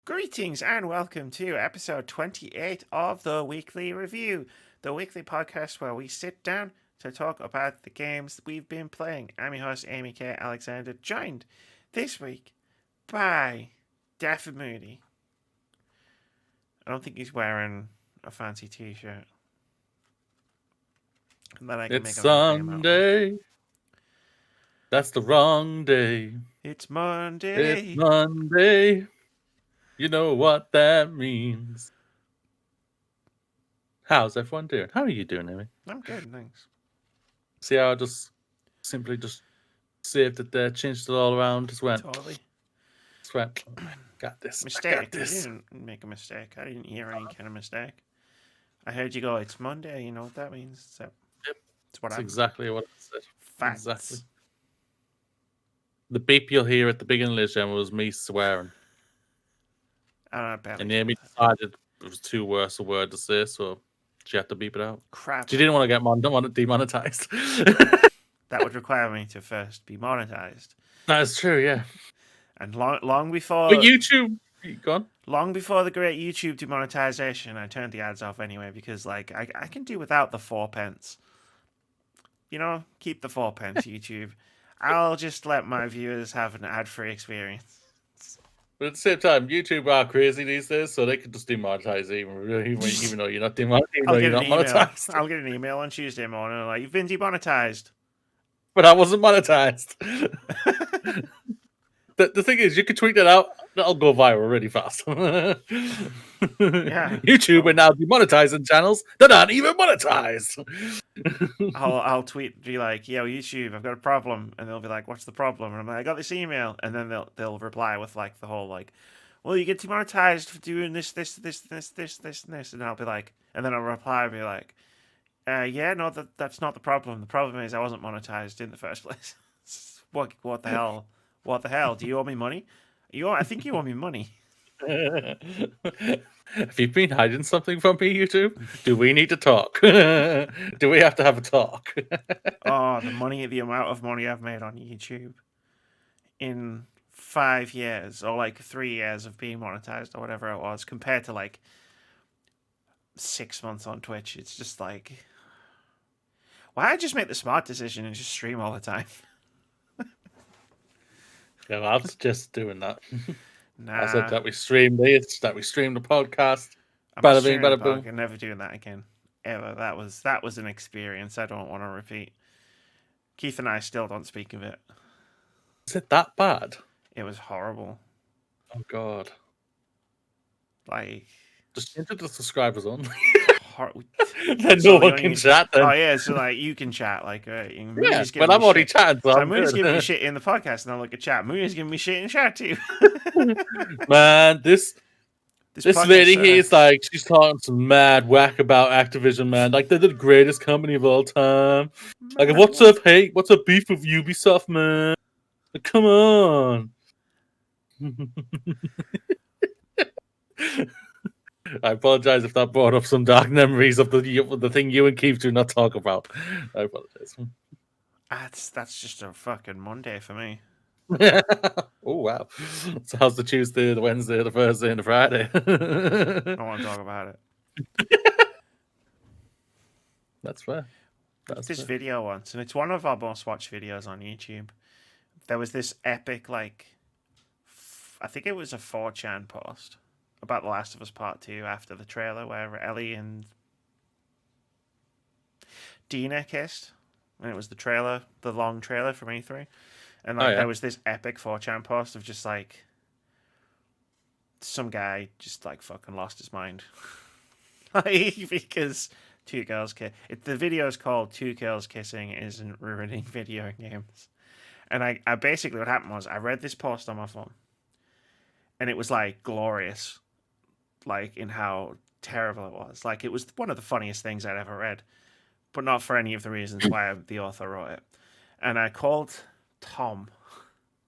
Greetings and welcome to episode 28 of the Weekly Review, the weekly podcast where we sit down to talk about the games we've been playing. I'm your host, Amy K. Alexander, joined this week by Deaf Moody. I don't think he's wearing a fancy t-shirt. And then I can It's make a name out of. Sunday. That's the wrong day. It's Monday. It's Monday. You know what that means. How's everyone doing? How are you doing, Amy? I'm good, thanks. See how I just simply saved it there, changed it all around, just went. Totally. Just went. Got this. Mistake. I got this. You didn't make a mistake. I didn't hear any kind of mistake. I heard you go, it's Monday, you know what that means. So Yep. it's what That's I'm exactly what I said. Facts. Exactly. The beep you'll hear at the beginning of this gem was me swearing. And Amy decided it was too worse a word to say, so she had to beep it out. Crap. She didn't want to get demonetized. That would require me to first be monetized. That is true, yeah. And long before... But YouTube... Go on. Long before the great YouTube demonetization, I turned the ads off anyway, because I can do without the 4 pence. You know, keep the 4 pence, YouTube. I'll just let my viewers have an ad-free experience. But at the same time, YouTube are crazy these days, so they could just demonetize even though you're not monetized. I'll get an email on Tuesday morning like, you've been demonetized. But I wasn't monetized. The thing is, you can tweet that out, that'll go viral really fast. Yeah. YouTube are now demonetizing channels that aren't even monetized. I'll tweet, be like, yo, YouTube, I've got a problem. And they'll be like, what's the problem? And I'm like, I got this email. And then they'll reply with like the whole like, well, you get demonetized for doing this, and this. And I'll be like, and then I'll reply and be like, yeah, no, that's not the problem. The problem is I wasn't monetized in the first place. What the hell? What the hell? Do you owe me money? I think you owe me money. Have you been hiding something from me, YouTube? Do we need to talk? Do we have to have a talk? Oh, the amount of money I've made on YouTube in 5 years, or like 3 years of being monetized, or whatever it was, compared to like 6 months on Twitch. It's just like, why don't I just make the smart decision and just stream all the time? Yeah, well, I was just doing that. Nah. I said that we stream this, that we stream the podcast. Bada bing, bada boom. I'm never doing that again. Ever. That was an experience I don't want to repeat. Keith and I still don't speak of it. Is it that bad? It was horrible. Oh God. Like, just enter the subscribers only. Then no one can chat then. Oh yeah, so like you can chat, like yeah, but I'm already chatting. So Moody's giving me shit in the podcast, and I look at chat. Moody's giving me shit in chat too. Man, this lady here is like, she's talking some mad whack about Activision, man. Like, they're the greatest company of all time. Like, what's up beef with Ubisoft, man? Like, come on. I apologize if that brought up some dark memories of the thing you and Keith do not talk about. I apologize. That's just a fucking Monday for me. Oh wow! So how's the Tuesday, the Wednesday, the Thursday, and the Friday? I don't want to talk about it. That's fair. This video once, and it's one of our most watched videos on YouTube. There was this epic, like, I think it was a 4chan post about The Last of Us Part 2 after the trailer where Ellie and Dina kissed. And it was the long trailer from E3. And like there was this epic 4chan post of just like some guy just like fucking lost his mind. Like, because 2 girls kiss. The video is called 2 Girls Kissing Isn't Ruining Video Games. And I basically, what happened was I read this post on my phone. And it was like glorious. Like in how terrible it was. Like it was one of the funniest things I'd ever read. But not for any of the reasons why the author wrote it. And I called Tom.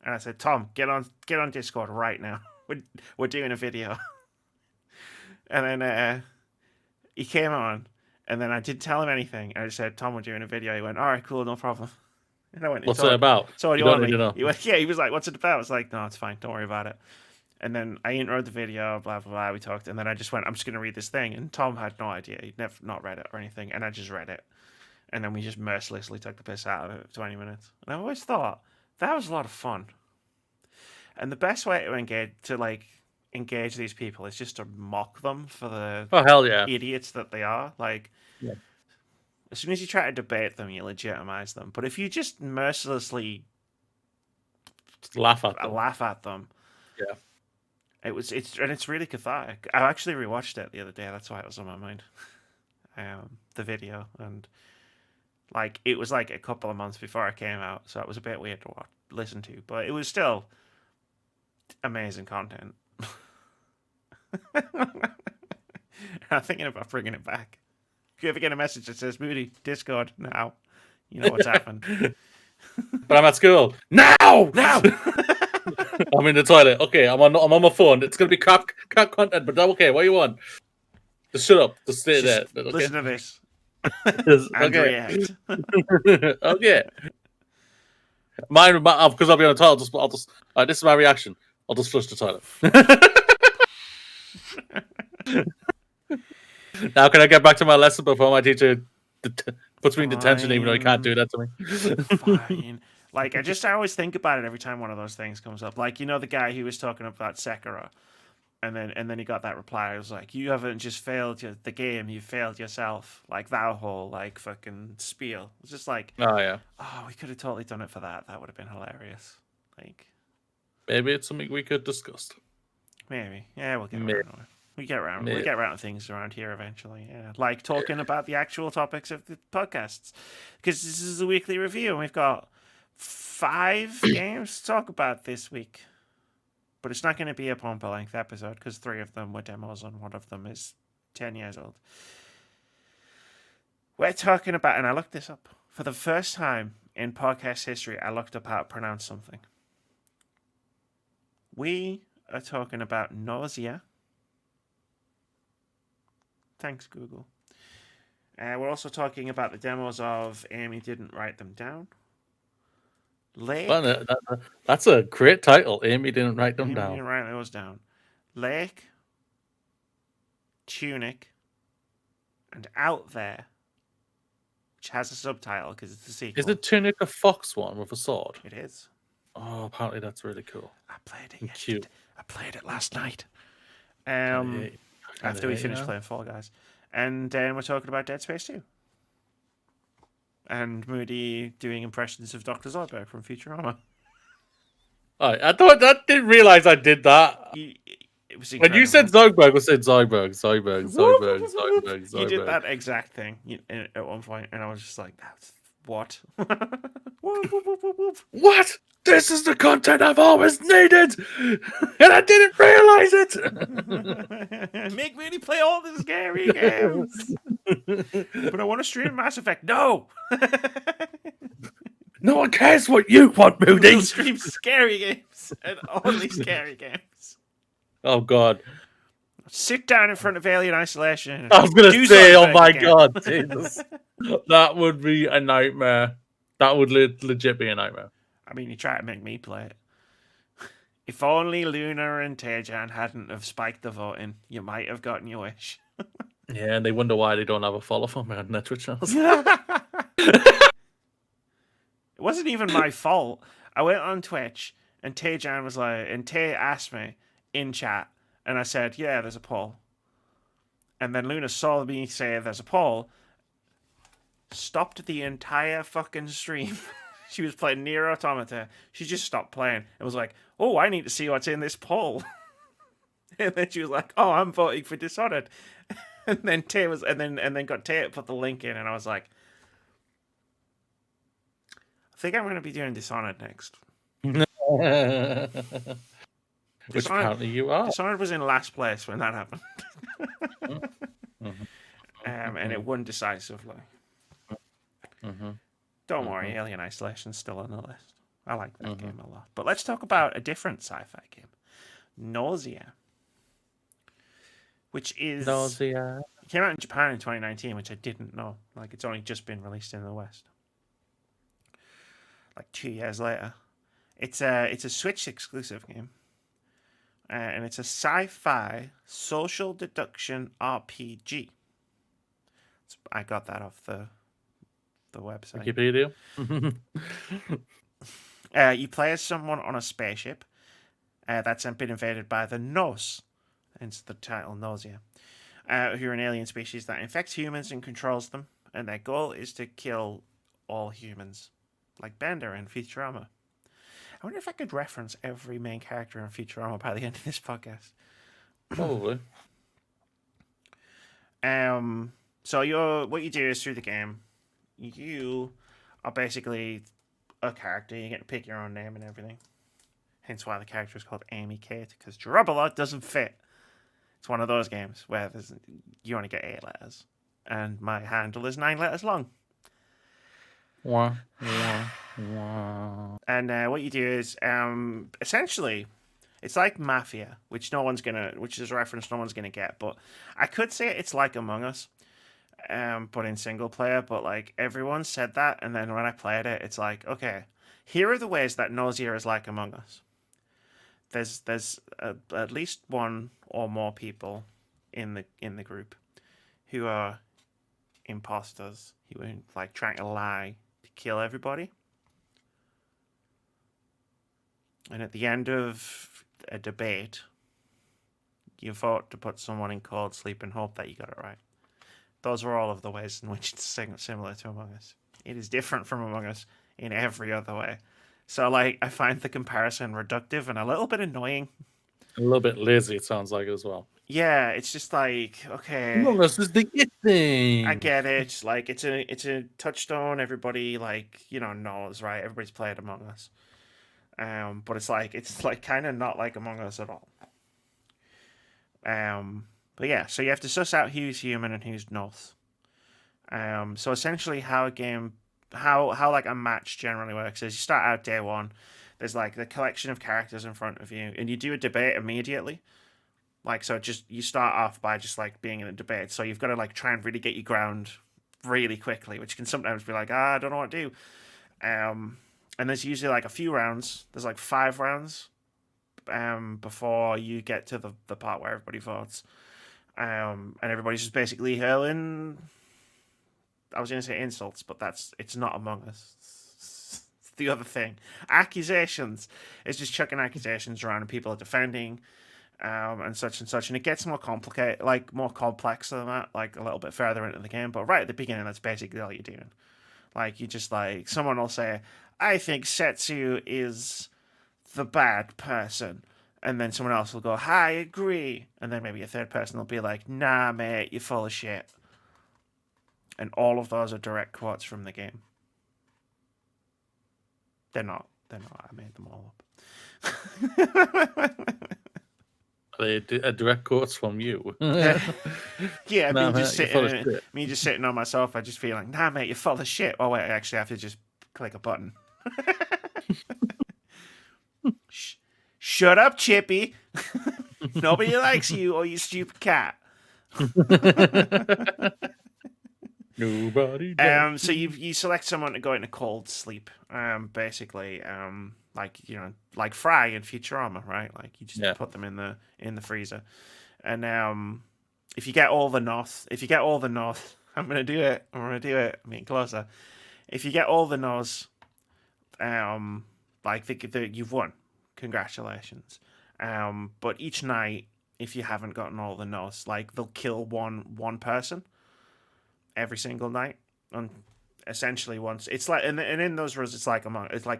And I said, Tom, get on Discord right now. We're doing a video. And then he came on. And then I didn't tell him anything. I just said, Tom, we're doing a video. He went, all right, cool, no problem. And I went, what's it about? So what do you want me? He went, yeah, he was like, what's it about? I was like, no, it's fine. Don't worry about it. And then I introed the video, blah, blah, blah. We talked, and then I just went, I'm just going to read this thing. And Tom had no idea. He'd never not read it or anything. And I just read it. And then we just mercilessly took the piss out of it for 20 minutes. And I always thought, that was a lot of fun. And the best way to engage these people is just to mock them for the hell yeah, idiots that they are. Like, yeah. As soon as you try to debate them, you legitimize them. But if you just mercilessly laugh at them, yeah, it's really cathartic. I actually rewatched it the other day. That's why it was on my mind. The video, and like it was like a couple of months before it came out, so it was a bit weird to listen to, but it was still amazing content. I'm thinking about bringing it back. If you ever get a message that says Moody Discord now, you know what's happened. But I'm at school now. I'm in the toilet. Okay, I'm on my phone. It's gonna be crap content, but okay. What do you want? Just shut up. Just stay there. Okay? Listen to this. And react. Okay. Mine, because I'll be on the toilet. I'll just. This is my reaction. I'll just flush the toilet. Now, can I get back to my lesson before my teacher puts me in detention, even though he can't do that to me? Fine. Like, I always think about it every time one of those things comes up. Like, you know, the guy who was talking about Sekiro, and then he got that reply. It was like, you haven't just failed the game, you failed yourself. Like, that whole, like, fucking spiel. It's just like, oh, yeah. Oh, we could have totally done it for that. That would have been hilarious. Like, maybe it's something we could discuss. Maybe. Yeah, we'll get around to it. We get around to things around here eventually. Yeah, like talking about the actual topics of the podcasts, because this is a weekly review, and we've got 5 games to talk about this week. But it's not going to be a bumper length episode because 3 of them were demos, and 1 of them is 10 years old. We're talking about, and I looked this up for the first time in podcast history. I looked up how to pronounce something. We are talking about Gnosia. Thanks, Google. We're also talking about the demos of Amy Didn't Write Them Down. Lake. Well, that's a great title. Amy Didn't Write Them Down. Amy Didn't Write Those Down. Lake, Tunic, and Out There, which has a subtitle because it's a sequel. Is the Tunic a fox one with a sword? It is. Oh, apparently that's really cool. I played it. Cute. I played it last night. After we finished playing Fall Guys. And then we're talking about Dead Space 2. And Moody doing impressions of Dr. Zoidberg from Futurama. I didn't realize I did that. It was when you said Zoidberg, I said Zoidberg. You did that exact thing at one point, and I was just like, "That's what? What? This is the content I've always needed, and I didn't realize it." Make Moody play all the scary games, but I want to stream Mass Effect. No. No one cares what you want, Moody. We'll stream scary games and only scary games. Oh God! Sit down in front of Alien Isolation. I was gonna say, oh my God, Jesus. That would be a nightmare. That would legit be a nightmare. I mean, you try to make me play it. If only Luna and Tejan hadn't have spiked the voting, you might have gotten your wish. Yeah, and they wonder why they don't have a follow for me on their Twitch channels. It wasn't even my fault. I went on Twitch, and Tejan was like, and Tay asked me in chat, and I said, yeah, there's a poll. And then Luna saw me say there's a poll, stopped the entire fucking stream. She was playing Nier Automata. She just stopped playing and was like, oh, I need to see what's in this poll. And then she was like, oh, I'm voting for Dishonored. And then Tay was, and then got Tay to put the link in, and I was like, I think I'm going to be doing Dishonored next. Which apparently you are. Dishonored was in last place when that happened. And it won decisively. Don't worry, Alien Isolation's still on the list. I like that game a lot. But let's talk about a different sci-fi game. Gnosia. Which is... Gnosia. It came out in Japan in 2019, which I didn't know. Like, it's only just been released in the West. Like 2 years later. It's a Switch exclusive game. and it's a sci-fi social deduction RPG. I got that off the website. Wikipedia. You play as someone on a spaceship that's been invaded by the Gnosis, hence the title Gnosia, who are an alien species that infects humans and controls them, and their goal is to kill all humans, like Bender and Futurama. I wonder if I could reference every main character in Futurama by the end of this podcast. Probably. So what you do is through the game, you are basically a character. You get to pick your own name and everything. Hence why the character is called Amy Kate, because Gerubala doesn't fit. It's one of those games where you only get 8 letters, and my handle is 9 letters long. Wah, wah, wah. And what you do is essentially, it's like Mafia, which is a reference no one's gonna get. But I could say it's like Among Us, but in single player. But like everyone said that, and then when I played it, it's like, okay, here are the ways that Gnosia is like Among Us. There's at least one or more people in the group who are imposters who are like trying to lie to kill everybody. And at the end of a debate, you vote to put someone in cold sleep and hope that you got it right. Those are all of the ways in which it's similar to Among Us. It is different from Among Us in every other way. So, like, I find the comparison reductive and a little bit annoying. A little bit lazy, it sounds like, as well. Yeah, it's just like, okay. Among Us is the it thing. I get it. Like, it's a touchstone. Everybody, like, knows, right? Everybody's played Among Us. But it's like kind of not like Among Us at all. But yeah, so you have to suss out who's human and who's not. So essentially, how like a match generally works is you start out day one. There's like the collection of characters in front of you, and you do a debate immediately. Like, so just you start off by just like being in a debate. So you've got to like try and really get your ground really quickly, which can sometimes be like, I don't know what to do. And there's usually like a few rounds. There's like 5 rounds before you get to the part where everybody votes. And everybody's just basically hurling, I was going to say insults, but it's not Among Us. It's the other thing. Accusations. It's just chucking accusations around and people are defending and such and such. And it gets more complicated, like more complex than that, like a little bit further into the game. But right at the beginning, that's basically all you're doing. Like, you just like, someone will say, I think Setsu is the bad person. And then someone else will go, I agree. And then maybe a third person will be like, nah, mate, you're full of shit. And all of those are direct quotes from the game. They're not. I made them all up. They direct quotes from you. Yeah, nah, me just sitting on my sofa, just feeling, nah, mate, you're full of shit. Oh, wait, I actually have to just click a button. Shut up, Chippy. Nobody likes you or you stupid cat. Nobody. So you select someone to go into cold sleep. Basically, like Fry in Futurama, right? Like you just put them in the freezer, and if you get all the North, I'm gonna do it. I'm getting closer. If you get all the North, you've won. Congratulations. But each night, if you haven't gotten all the North, like they'll kill one person every single night. And essentially once it's like, and in those rules, it's like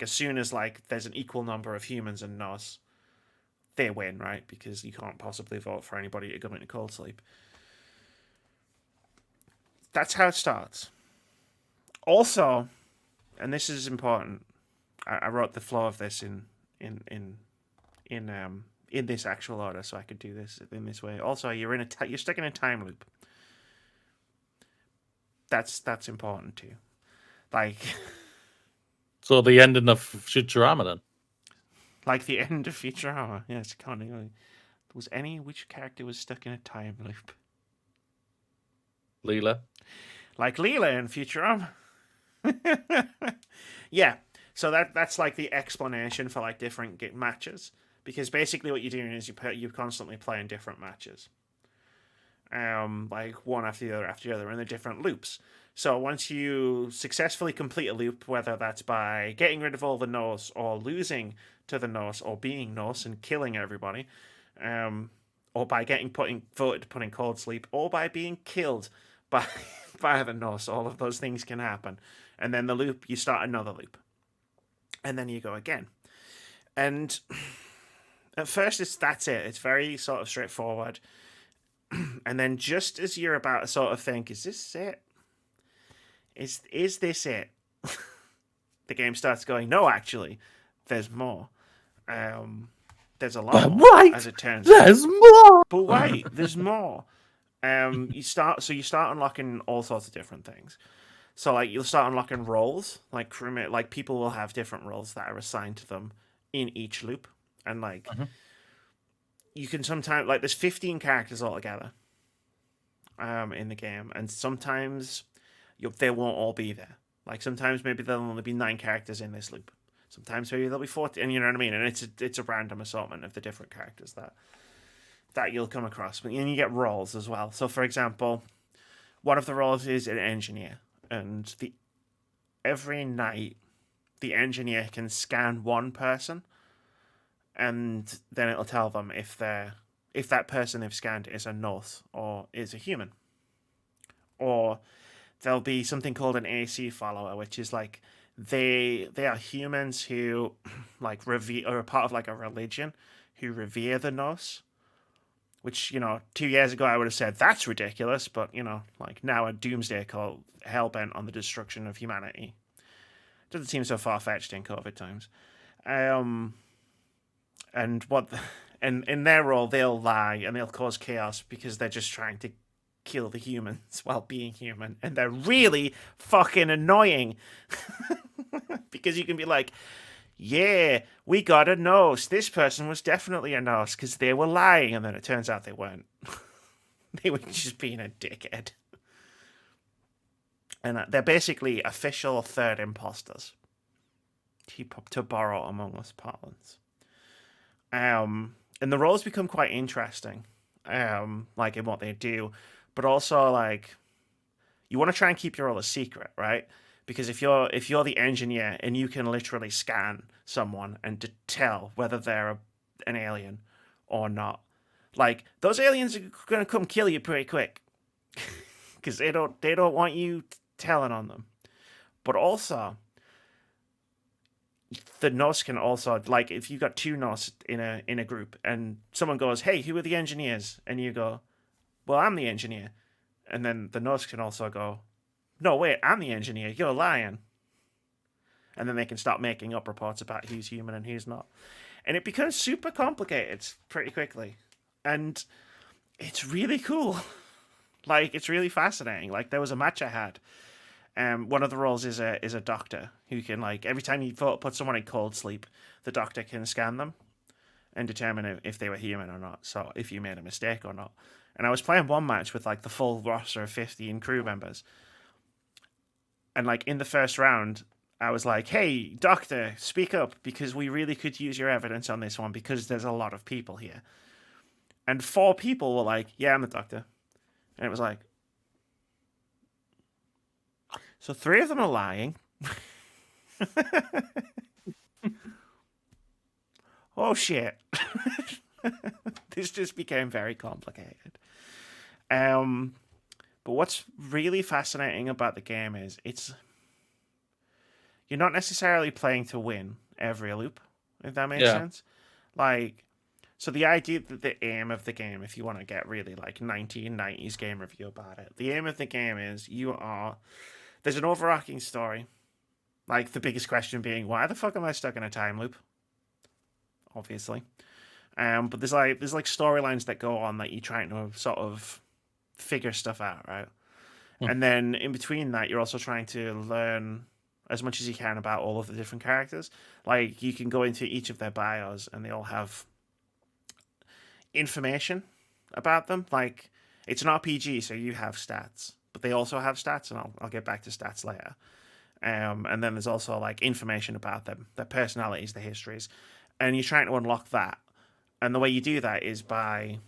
as soon as like there's an equal number of humans and Nos, they win, right? Because you can't possibly vote for anybody to go into cold sleep. That's how it starts. Also, and this is important, I wrote the flow of this in this actual order, so I could do this in this way. Also, you're stuck in a time loop. That's important too. Like, so the ending of Futurama then. Like the end of Futurama. Yes, which character was stuck in a time loop? Leela. Like Leela in Futurama. Yeah. So that's like the explanation for like different matches. because basically what you're doing is you're constantly playing different matches, like one after the other in the different loops. So once you successfully complete a loop, whether that's by getting rid of all the Gnos or losing to the Gnos or being Gnos and killing everybody, or by voted to put in cold sleep, or by being killed by by the Gnos, all of those things can happen. And then you start another loop, and then you go again. And at first, that's it. It's very sort of straightforward. And then just as you're about to sort of think, is this it? Is this it? The game starts going, no, actually, there's more. There's a lot more, as it turns out. There's more! But wait, there's more. You start unlocking all sorts of different things. So, like, you'll start unlocking roles. Like, crewmate, like, people will have different roles that are assigned to them in each loop. And, like, you can sometimes, like, there's 15 characters altogether in the game. And sometimes they won't all be there. Like, sometimes maybe there'll only be 9 characters in this loop. Sometimes maybe there'll be 40, and you know what I mean? And it's a random assortment of the different characters that you'll come across. And you get roles as well. So, for example, one of the roles is an engineer. And every night, the engineer can scan one person, and then it'll tell them if that person they've scanned is a Gnoth or is a human. Or there'll be something called an AC follower, which is like they are humans who like revere, or are part of like a religion who revere the Gnoss. Which, 2 years ago I would have said that's ridiculous, but like now a doomsday cult hellbent on the destruction of humanity. Doesn't seem so far fetched in COVID times. And in their role they'll lie and they'll cause chaos because they're just trying to kill the humans while being human, and they're really fucking annoying. Because you can be like, yeah, we got a Gnoss. This person was definitely a Gnoss because they were lying, and then it turns out they weren't. They were just being a dickhead. And they're basically official third imposters, to borrow Among Us parlance. And the roles become quite interesting, like in what they do, but also like you want to try and keep your role a secret, right? Because if you're the engineer and you can literally scan someone and to tell whether they're an alien or not, like those aliens are gonna come kill you pretty quick, because they don't want you telling on them. But also, the Gnoss can also, like, if you've got 2 Gnoss in a group and someone goes, "Hey, who are the engineers?" and you go, "Well, I'm the engineer," and then the Gnoss can also go, "No, wait, I'm the engineer. You're lying." And then they can start making up reports about who's human and who's not. And it becomes super complicated pretty quickly. And it's really cool. Like, it's really fascinating. Like, there was a match I had. One of the roles is a doctor who can, like, every time you put someone in cold sleep, the doctor can scan them and determine if they were human or not. So if you made a mistake or not. And I was playing one match with, like, the full roster of 15 crew members. And, like, in the first round, I was like, "Hey, doctor, speak up, because we really could use your evidence on this one, because there's a lot of people here." And 4 people were like, "Yeah, I'm the doctor." And it was like, so 3 of them are lying. Oh, shit. This just became very complicated. But what's really fascinating about the game is you're not necessarily playing to win every loop, if that makes sense. Like, so the idea that the aim of the game, if you want to get really like 1990s game review about it, the aim of the game is there's an overarching story. Like, the biggest question being, why the fuck am I stuck in a time loop? Obviously. But there's like storylines that go on that you're trying to sort of figure stuff out, right? And then in between that, you're also trying to learn as much as you can about all of the different characters. Like, you can go into each of their bios and they all have information about them. Like, it's an RPG, so you have stats, but they also have stats, and I'll get back to stats later. And then there's also like information about them, their personalities, their histories, and you're trying to unlock that. And the way you do that is by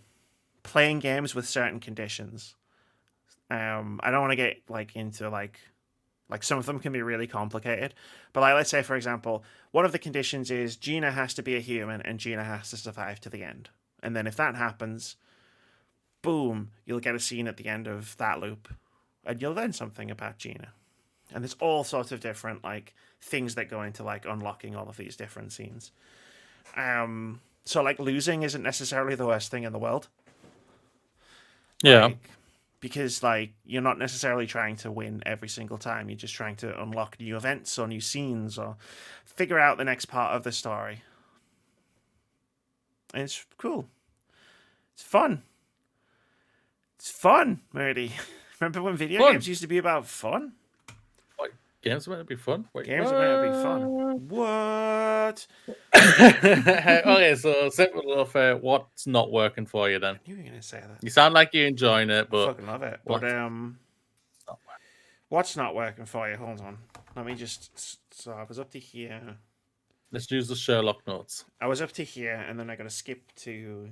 playing games with certain conditions. I don't want to get into some of them can be really complicated, but let's say for example, one of the conditions is Gina has to be a human and Gina has to survive to the end. And then if that happens, boom, you'll get a scene at the end of that loop, and you'll learn something about Gina. And there's all sorts of different things that go into unlocking all of these different scenes. So losing isn't necessarily the worst thing in the world. Yeah. Because you're not necessarily trying to win every single time. You're just trying to unlock new events or new scenes or figure out the next part of the story. And it's cool. It's fun. It's fun, Moody. Remember when video games used to be about fun? What? Games are meant to be fun? Wait, games are meant to be fun. What? Okay, so simple enough. What's not working for you then? I knew you were going to say that. You sound like you're enjoying it, but I fucking love it. But what's not working for you? Hold on. Let me just. So I was up to here. Let's use the Sherlock notes. I was up to here, and then I got to skip to.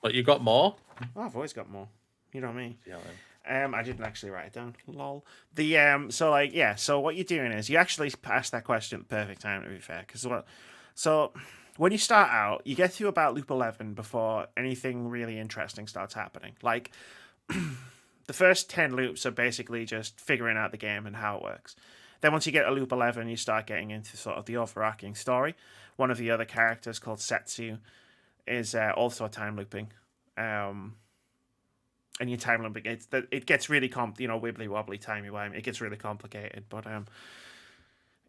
But you got more? Oh, I've always got more. You know me. Yeah. I didn't actually write it down. Lol. So what you're doing is you actually asked that question at the perfect time, to be fair. So when you start out, you get to about loop 11 before anything really interesting starts happening. The first 10 loops are basically just figuring out the game and how it works. Then once you get to loop 11, you start getting into sort of the overarching story. One of the other characters called Setsu is also time looping. And your time looping, it gets really wibbly wobbly, timey wimey. It gets really complicated, but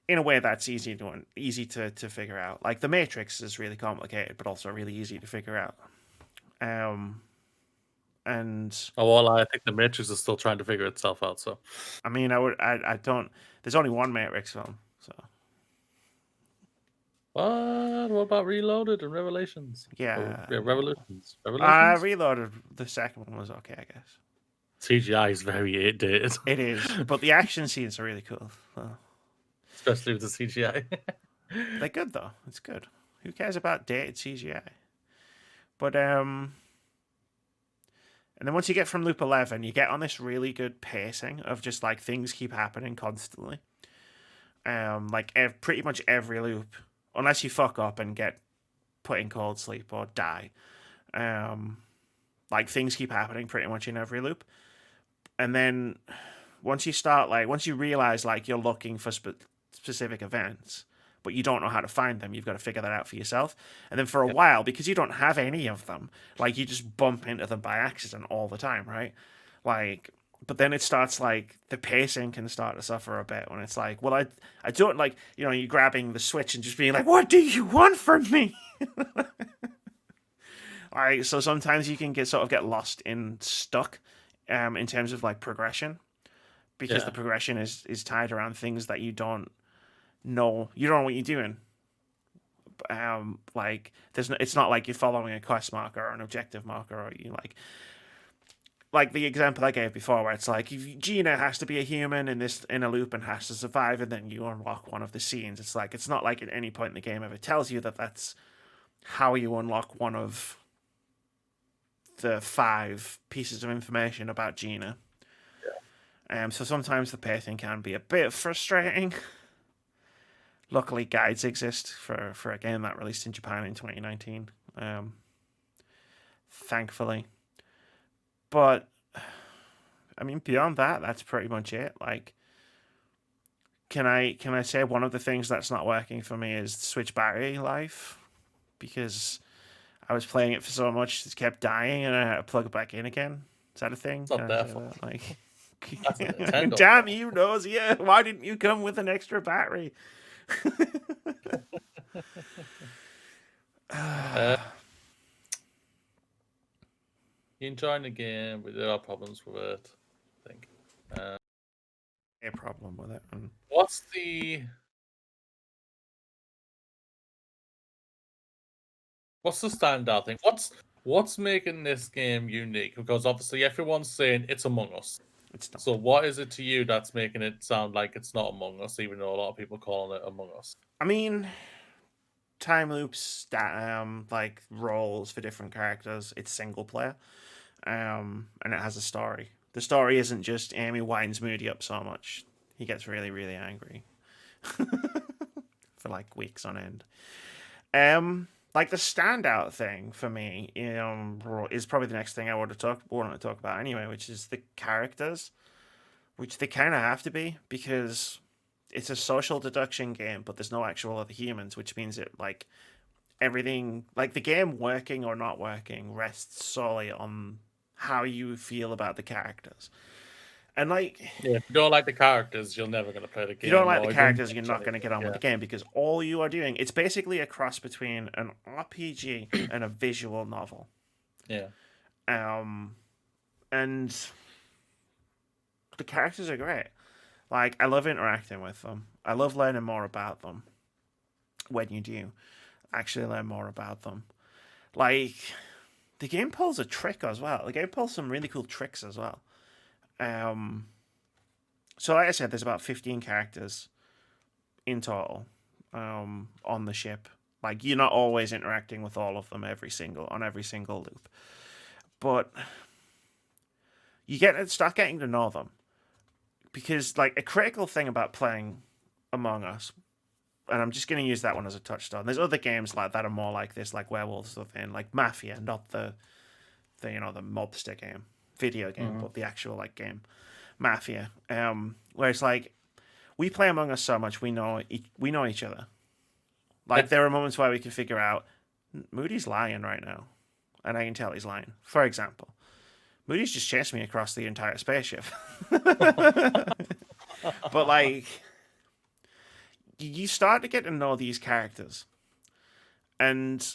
in a way that's easy to figure out. Like the Matrix is really complicated, but also really easy to figure out. I think the Matrix is still trying to figure itself out. So, I mean, I don't. There's only one Matrix film, so. What about Reloaded and Revelations? Yeah. Revolutions. Reloaded, the second one was okay, I guess. CGI is very dated. It is, but the action scenes are really cool. So. Especially with the CGI. They're good though. It's good. Who cares about dated CGI? But and then once you get from loop 11, you get on this really good pacing of just things keep happening constantly. Pretty much every loop. Unless you fuck up and get put in cold sleep or die. Things keep happening pretty much in every loop. And then once you realize you're looking for specific events, but you don't know how to find them, you've got to figure that out for yourself. And then for a while, because you don't have any of them, you just bump into them by accident all the time, right? But then it starts the pacing can start to suffer a bit when it's I don't you're grabbing the switch and just being what do you want from me? All right, so sometimes you can get lost in stuck in terms of progression, because the progression is tied around things that you don't know. You don't know what you're doing. It's not you're following a quest marker or an objective marker, or you the example I gave before, where it's if Gina has to be a human in a loop and has to survive, and then you unlock one of the scenes. It's not at any point in the game ever tells you that that's how you unlock one of the 5 pieces of information about Gina. Yeah. So sometimes the pacing can be a bit frustrating. Luckily, guides exist for a game that released in Japan in 2019. Thankfully. But, I mean, beyond that, that's pretty much it. Can I say one of the things that's not working for me is Switch battery life? Because I was playing it for so much, it kept dying, and I had to plug it back in again. Is that a thing? It's not their fault. Damn you, Gnosia! Why didn't you come with an extra battery? You enjoying the game, but there are problems with it, I think. A problem with it. What's the standout thing? What's making this game unique? Because obviously everyone's saying it's Among Us. It's not. So what is it to you that's making it sound like it's not Among Us, even though a lot of people calling it Among Us? I mean, time loops that like roles for different characters. It's single player, and it has a story. The story isn't just Amy winds Moody up so much he gets really really angry for like weeks on end. Like the standout thing for me, is probably the next thing I want to talk about anyway, which is the characters, which they kind of have to be because it's a social deduction game, but there's no actual other humans, which means it like everything, like the game working or not working, rests solely on how you feel about the characters. And like, Yeah, if you don't like the characters, you're never going to play the game. if you don't like the characters, you're not going to get on with the game because all you are doing, it's basically a cross between an RPG and a visual novel. Yeah. And the characters are great. Like, I love interacting with them. I love learning more about them. When you do actually learn more about them. Like, the game pulls a trick as well. The game pulls some really cool tricks as well. So like I said, there's about 15 characters in total on the ship. Like, you're not always interacting with all of them on every single loop. But you start getting to know them. Because, like, a critical thing about playing Among Us, and I'm just going to use that one as a touchstone. There's other games like that are more like this, like Werewolves Within, like Mafia, not the the mobster game, video game, but the actual like game, Mafia. Where it's like we play Among Us so much, we know each other. Like there are moments where we can figure out Moody's lying right now, and I can tell he's lying. For example, Moody's just chased me across the entire spaceship. But like, you start to get to know these characters, and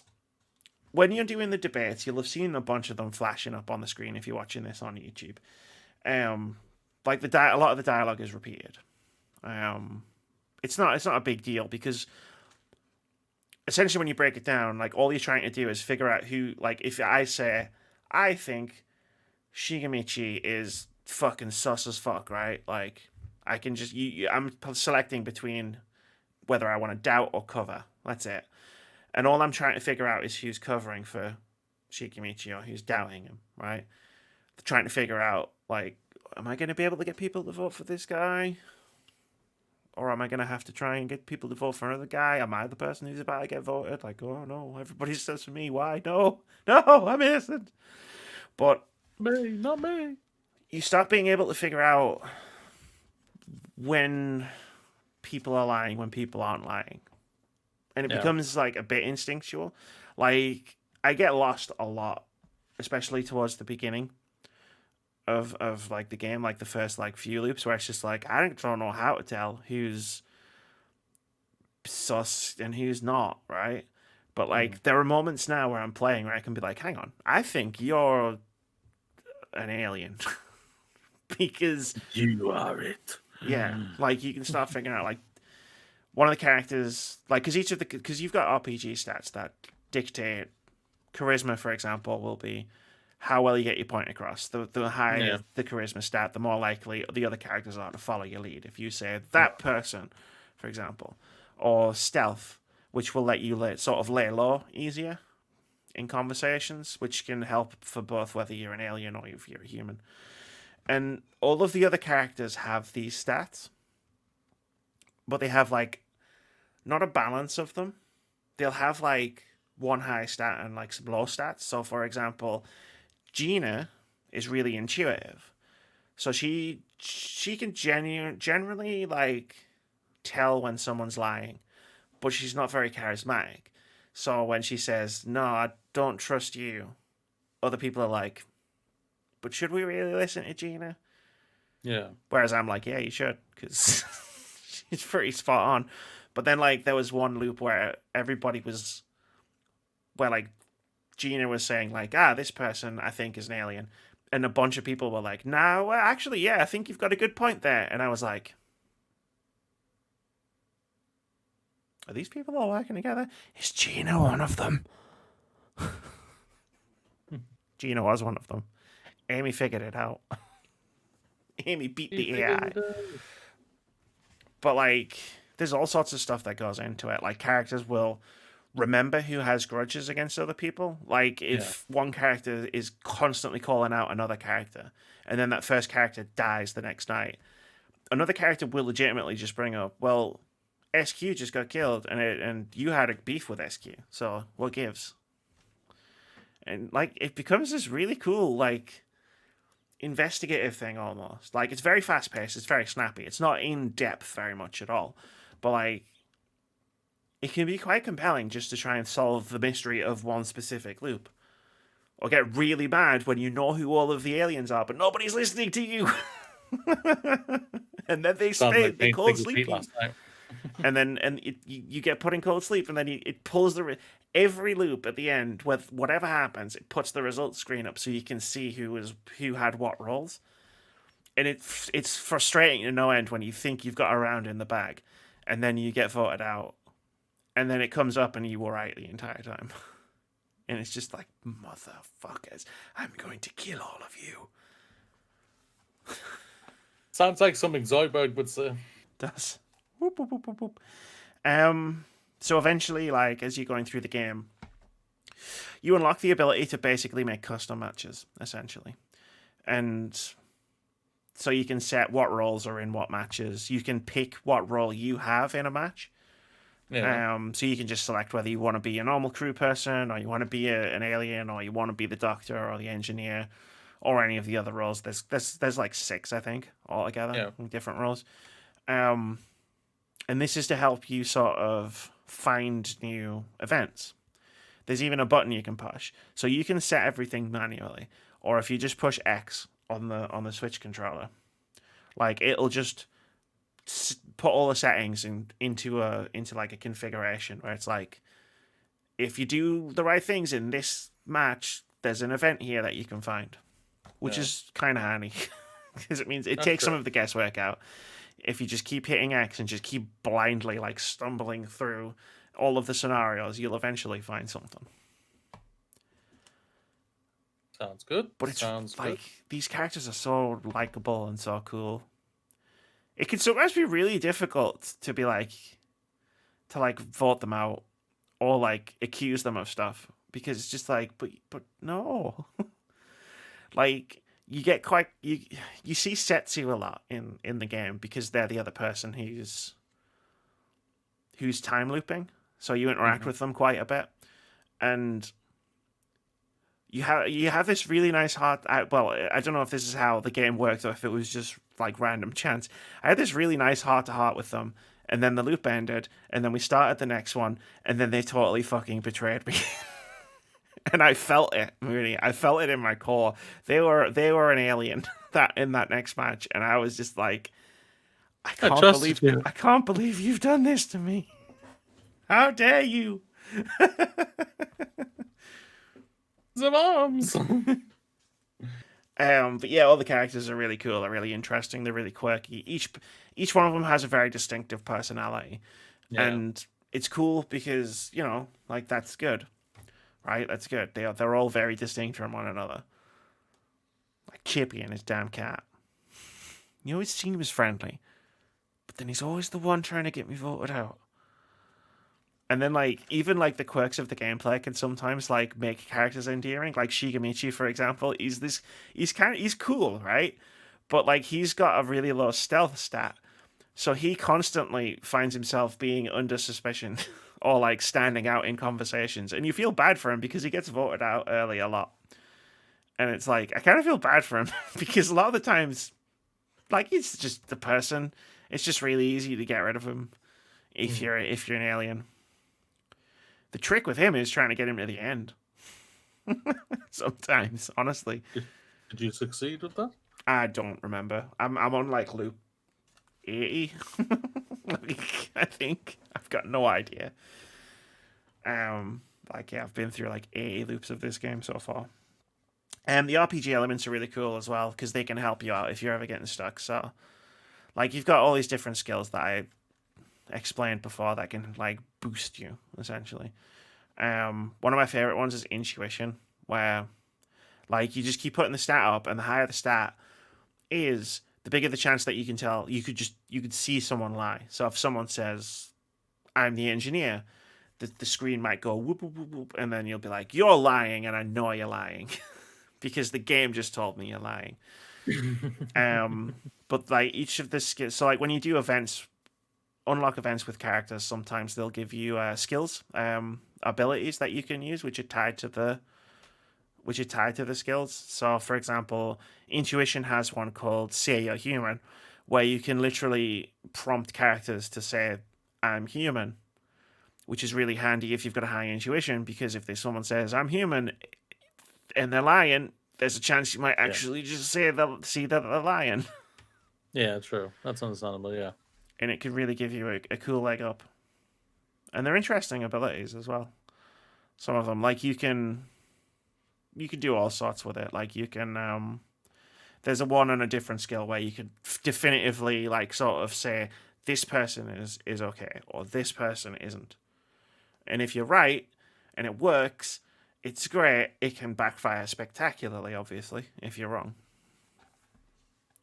when you're doing the debates, you'll have seen a bunch of them flashing up on the screen if you're watching this on YouTube. Like a lot of the dialogue is repeated. It's not a big deal because essentially when you break it down, like all you're trying to do is figure out who. Like if I say I think Shigemichi is fucking sus as fuck, right? Like I can just I'm selecting between whether I want to doubt or cover. That's it. And all I'm trying to figure out is who's covering for Shigemichi or who's doubting him, right? Trying to figure out, like, am I going to be able to get people to vote for this guy? Or am I going to have to try and get people to vote for another guy? Am I the person who's about to get voted? Like, oh no, everybody says for me. Why? No, I'm innocent. But me, not me. You start being able to figure out when people are lying, when people aren't lying. And it becomes like a bit instinctual. Like I get lost a lot, especially towards the beginning of like the game, like the first like few loops where it's just like I don't know how to tell who's sus and who's not, right? But like there are moments now where I'm playing where I can be like, hang on, I think you're an alien. Because you are it. Yeah, like you can start figuring out like one of the characters, like because you've got RPG stats that dictate charisma, for example, will be how well you get your point across. The higher the charisma stat, the more likely the other characters are to follow your lead. If you say that person, for example, or stealth, which will let you lay low easier in conversations, which can help for both whether you're an alien or if you're a human. And all of the other characters have these stats, but they have like not a balance of them. They'll have like one high stat and like some low stats. So, for example, Gina is really intuitive, so she can generally like tell when someone's lying, but she's not very charismatic. So when she says no, I don't trust you, other people are like, but should we really listen to Gina? Yeah. Whereas I'm like, yeah, you should, because she's pretty spot on. But then, like, there was one loop where like, Gina was saying, like, this person I think is an alien. And a bunch of people were like, nah, well, actually, yeah, I think you've got a good point there. And I was like, are these people all working together? Is Gina one of them? Gina was one of them. Amy figured it out. Amy beat the AI. But, like, there's all sorts of stuff that goes into it. Like, characters will remember who has grudges against other people. Like, if one character is constantly calling out another character, and then that first character dies the next night, another character will legitimately just bring up, well, SQ just got killed, and you had a beef with SQ, so what gives? And, like, it becomes this really cool, like, investigative thing almost. Like, it's very fast paced, it's very snappy, it's not in depth very much at all, but, like, it can be quite compelling just to try and solve the mystery of one specific loop. Or get really mad when you know who all of the aliens are, but nobody's listening to you. And then they cold sleep you. And then you get put in cold sleep, and then it pulls every loop at the end with whatever happens. It puts the results screen up so you can see who had what roles. And it's frustrating to no end when you think you've got a round in the bag, and then you get voted out. And then it comes up and you were right the entire time. And it's just like, motherfuckers, I'm going to kill all of you. Sounds like something Zoidberg would say. Does. Whoop, whoop, whoop, whoop, whoop. So eventually, like, as you're going through the game, you unlock the ability to basically make custom matches, essentially. And so you can set what roles are in what matches. You can pick what role you have in a match. Yeah. So you can just select whether you want to be a normal crew person, or you want to be an alien, or you want to be the doctor or the engineer, or any of the other roles. There's like 6, I think, altogether, different roles. And this is to help you sort of find new events. There's even a button you can push, so you can set everything manually, or if you just push X on the Switch controller, like it'll just put all the settings into like a configuration where it's like, if you do the right things in this match, there's an event here that you can find, which is kind of handy because it means it takes some of the guesswork out. If you just keep hitting X and just keep blindly like stumbling through all of the scenarios, you'll eventually find something. Sounds good. But it's like these characters are so likable and so cool. It can sometimes be really difficult to be like, to like vote them out or like accuse them of stuff, because it's just like, but no. Like, you get quite, you see Setsu a lot in the game because they're the other person who's time looping, so you interact with them quite a bit, and you have this really nice heart. Well, I don't know if this is how the game worked or if it was just like random chance. I had this really nice heart-to-heart with them, and then the loop ended, and then we started the next one, and then they totally fucking betrayed me. And I felt it, Moody. I felt it in my core. They were an alien in that next match, and I was just like, I can't believe you've done this to me. How dare you? The moms. But yeah, all the characters are really cool. They're really interesting. They're really quirky. Each one of them has a very distinctive personality, and it's cool because, you know, like, that's good, right? That's good. They're all very distinct from one another. Like Chippy and his damn cat. You always seem friendly, but then he's always the one trying to get me voted out. And then, like, even like the quirks of the gameplay can sometimes like make characters endearing. Like Shigamichi, for example, he's cool, right? But like, he's got a really low stealth stat, so he constantly finds himself being under suspicion or like standing out in conversations, and you feel bad for him because he gets voted out early a lot. And it's like, I kind of feel bad for him because a lot of the times, like, he's just the person. It's just really easy to get rid of him if you're an alien. The trick with him is trying to get him to the end. Sometimes, honestly. Did you succeed with that? I don't remember. I'm on like loop 80. I think. I've got no idea. I've been through like 80 loops of this game so far. And the RPG elements are really cool as well, because they can help you out if you're ever getting stuck. So, like, you've got all these different skills that I explained before that can like boost you, essentially. One of my favorite ones is intuition, where like you just keep putting the stat up, and the higher the stat is, the bigger the chance that you can tell. You could see someone lie. So if someone says, I'm the engineer, the screen might go whoop, whoop, whoop, whoop, and then you'll be like, "You're lying," and I know you're lying because the game just told me you're lying. But like each of the skills, so like when you do events, unlock events with characters, sometimes they'll give you skills, abilities that you can use, which are tied to the skills. So, for example, intuition has one called "Say You're Human," where you can literally prompt characters to say, "I'm human," which is really handy if you've got a high intuition, because if there's someone says, "I'm human," and they're lying, there's a chance you might actually just see that they're lying. Yeah, true. That's understandable, yeah. And it can really give you a cool leg up. And they're interesting abilities as well. Some of them, like you can do all sorts with it. Like you can, there's a one on a different skill where you can definitively like sort of say this person is okay or this person isn't. And if you're right and it works, it's great. It can backfire spectacularly, obviously, if you're wrong.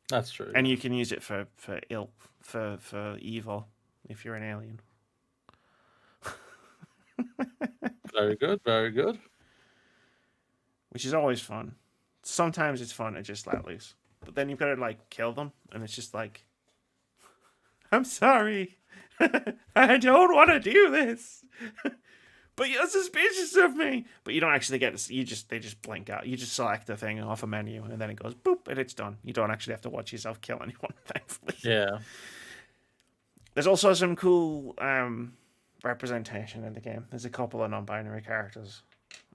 That's true. And you can use it for evil if you're an alien. Very good, very good. Which is always fun. Sometimes it's fun to just let loose. But then you've got to like kill them and it's just like, I'm sorry. I don't want to do this. But you're suspicious of me. But you don't actually get this. They just blink out. You just select the thing off a menu and then it goes boop and it's done. You don't actually have to watch yourself kill anyone, thankfully. Yeah. There's also some cool representation in the game. There's a couple of non-binary characters.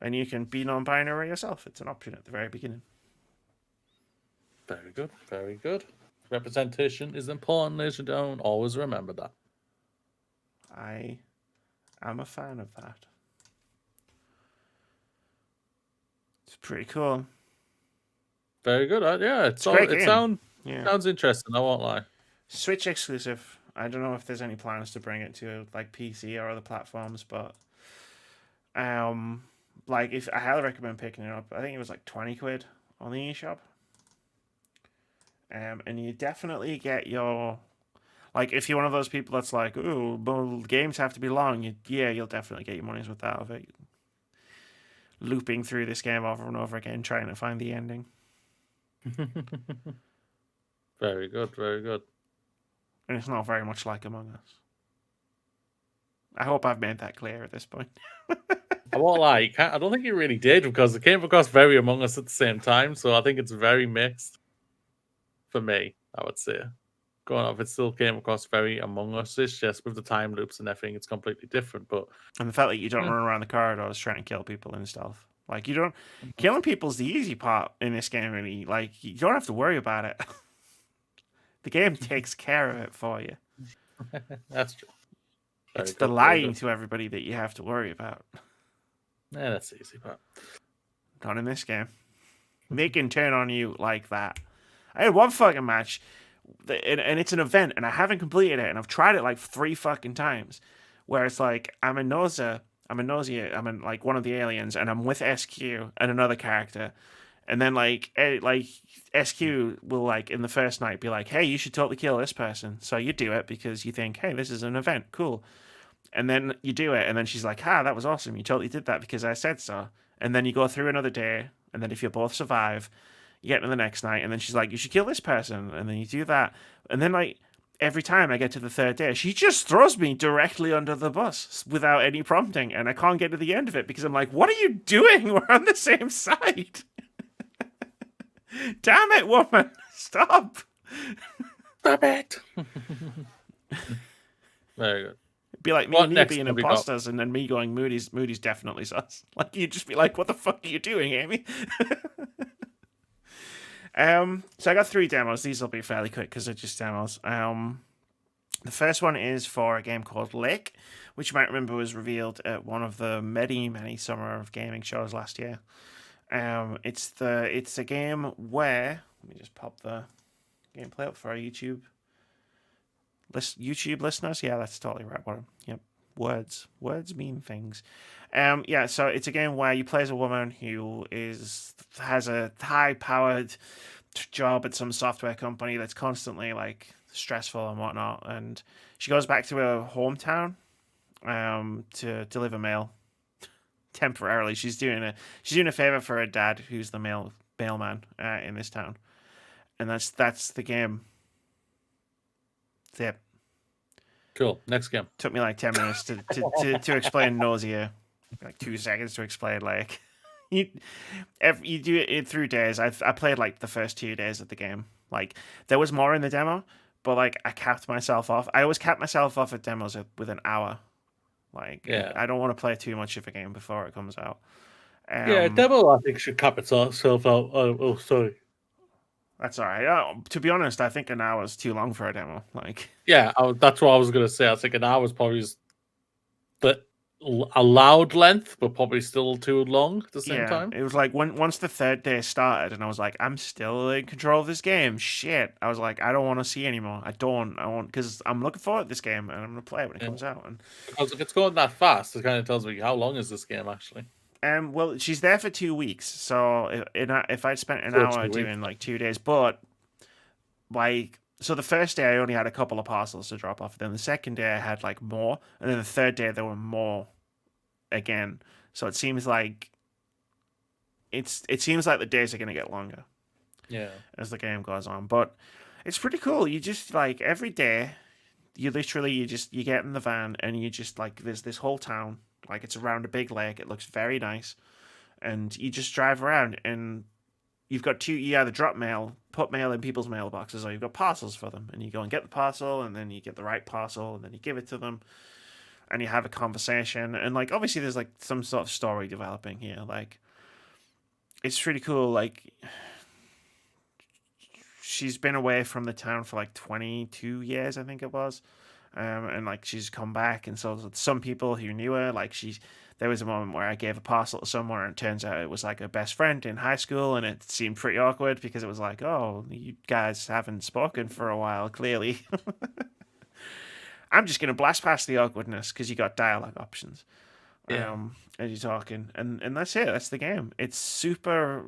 And you can be non-binary yourself. It's an option at the very beginning. Very good, very good. Representation is important, ladies and gentlemen. Always remember that. I am a fan of that. It's pretty cool. Very good. Yeah, it sounds interesting. I won't lie. Switch exclusive. I don't know if there's any plans to bring it to like PC or other platforms, but like if I highly recommend picking it up. I think it was like 20 quid on the eShop. And you definitely get your, like, if you're one of those people that's like, ooh, well, games have to be long, you'll definitely get your money's worth out of it. Looping through this game over and over again, trying to find the ending. Very good, very good. And it's not very much like Among Us. I hope I've made that clear at this point. I won't lie, I don't think you really did, because it came across very Among Us at the same time, so I think it's very mixed. For me, I would say. Going off, it still came across very Among Us. It's just with the time loops and everything, it's completely different. But and the fact that you don't run around the corridors trying to kill people and stuff. Like, you don't... Killing people's the easy part in this game, really. Like, you don't have to worry about it. The game takes care of it for you. That's true. It's the lying to everybody that you have to worry about. Yeah, that's the easy part. Not in this game. They can turn on you like that. I had one fucking match, and it's an event, and I haven't completed it, and I've tried it like 3 fucking times, where it's like, I'm in Gnosia, I'm in like one of the aliens, and I'm with SQ and another character, and then like SQ will like in the first night be like, hey, you should totally kill this person, so you do it because you think, hey, this is an event, cool, and then you do it, and then she's like, that was awesome, you totally did that because I said so, and then you go through another day, and then if you both survive, you get to the next night, and then she's like, you should kill this person, and then you do that, and then like every time I get to the third day, she just throws me directly under the bus without any prompting, and I can't get to the end of it because I'm like, what are you doing? We're on the same side. Damn it, woman. Stop. Stop it. Very good. It'd be like me and you being imposters, and then me going, Moody's definitely sus. Like, you'd just be like, what the fuck are you doing, Amy? So I got 3 demos. These will be fairly quick because they're just demos. The first one is for a game called Lake, which you might remember was revealed at one of the many Summer of Gaming shows last year. It's a game where, let me just pop the gameplay up for our YouTube listeners. Yeah, that's totally right. Yep. Words mean things. So it's a game where you play as a woman who has a high-powered job at some software company that's constantly like stressful and whatnot, and she goes back to her hometown, to deliver mail temporarily. She's doing a favor for her dad, who's the mailman in this town, and that's the game. That's it. Cool. Next game. Took me like 10 minutes to explain Gnosia. Like 2 seconds to explain like you you do it through days. I played like the first 2 days of the game. Like there was more in the demo, but like I capped myself off. I always cap myself off at demos with an hour. Like I don't want to play too much of a game before it comes out. Demo I think should cap itself out. Oh, sorry. That's all right. To be honest, I think an hour is too long for a demo. Like that's what I was gonna say. I think an hour is probably the allowed length, but probably still too long at the same time. It was like once the third day started, and I was like, I'm still in control of this game. Shit. I was like, I don't want to see anymore. I want because I'm looking forward to this game, and I'm gonna play it when it comes out. And because if it's going that fast, it kind of tells me how long is this game actually. Well, she's there for 2 weeks, so if I'd spent an hour doing like 2 days, but like. So the first day I only had a couple of parcels to drop off. Then the second day I had like more, and then the third day there were more again. So it seems like it seems like the days are gonna get longer. Yeah. As the game goes on, but it's pretty cool. You just like every day, you get in the van and you just like there's this whole town, like it's around a big lake. It looks very nice, and you just drive around and. You either drop mail, put mail in people's mailboxes, or you've got parcels for them. And you go and get the parcel, and then you get the right parcel, and then you give it to them, and you have a conversation. And, like, obviously there's, like, some sort of story developing here. Like, it's pretty cool. Like, she's been away from the town for, like, 22 years, I think it was. And, like, she's come back, and so some people who knew her, like, there was a moment where I gave a parcel to someone, and it turns out it was like a best friend in high school, and it seemed pretty awkward because it was like, oh, you guys haven't spoken for a while, clearly. I'm just going to blast past the awkwardness because you got dialogue options as you're talking. And that's it. That's the game. It's super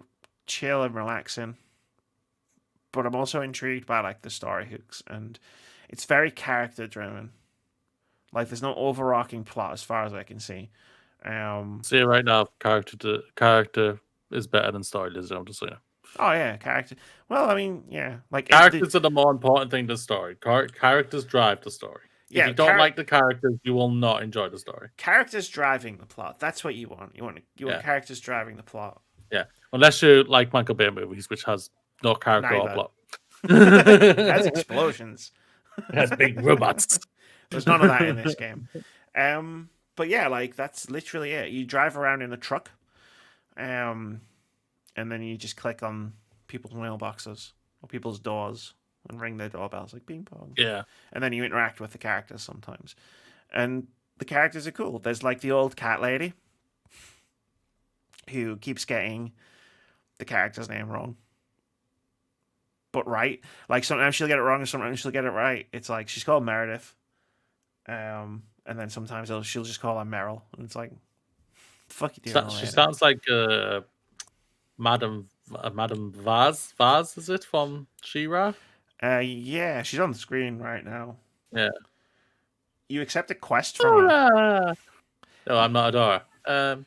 chill and relaxing, but I'm also intrigued by like the story hooks, and it's very character-driven. Like, there's no overarching plot as far as I can see. See right now, character is better than story. I'm just saying. Oh yeah, character. Well, I mean, yeah, like characters are the more important thing than story. Characters drive the story. If you don't like the characters, you will not enjoy the story. Characters driving the plot. That's what you want. You want characters driving the plot. Yeah, unless you like Michael Bay movies, which has no character or plot. It has explosions. It has big robots. There's none of that in this game. But yeah, like that's literally it. You drive around in a truck, and then you just click on people's mailboxes or people's doors and ring their doorbells like ping pong. Yeah. And then you interact with the characters sometimes, and the characters are cool. There's like the old cat lady who keeps getting the character's name wrong, but right. Like sometimes she'll get it wrong, and sometimes she'll get it right. It's like she's called Meredith. And then sometimes she'll just call her Meryl, and it's like, "Fuck you doing?" She sounds like Madame Vaz. Vaz, is it from She-Ra? Yeah, she's on the screen right now. Yeah. You accept a quest from her. No, I'm not Adora.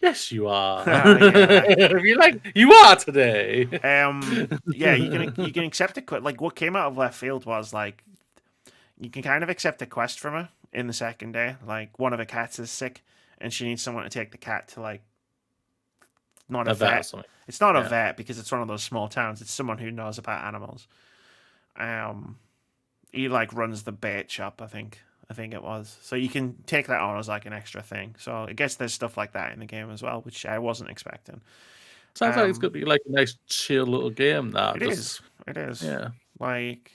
Yes, you are. You are today. Yeah, you can accept a quest. Like what came out of left field was like, you can kind of accept a quest from her in the second day. Like one of her cats is sick, and she needs someone to take the cat to like not a vet. It's not a vet because it's one of those small towns. It's someone who knows about animals. He like runs the bait shop, I think it was. So you can take that on as like an extra thing. So I guess there's stuff like that in the game as well, which I wasn't expecting. Sounds like it's gonna be like a nice chill little game now. It is. Yeah. Like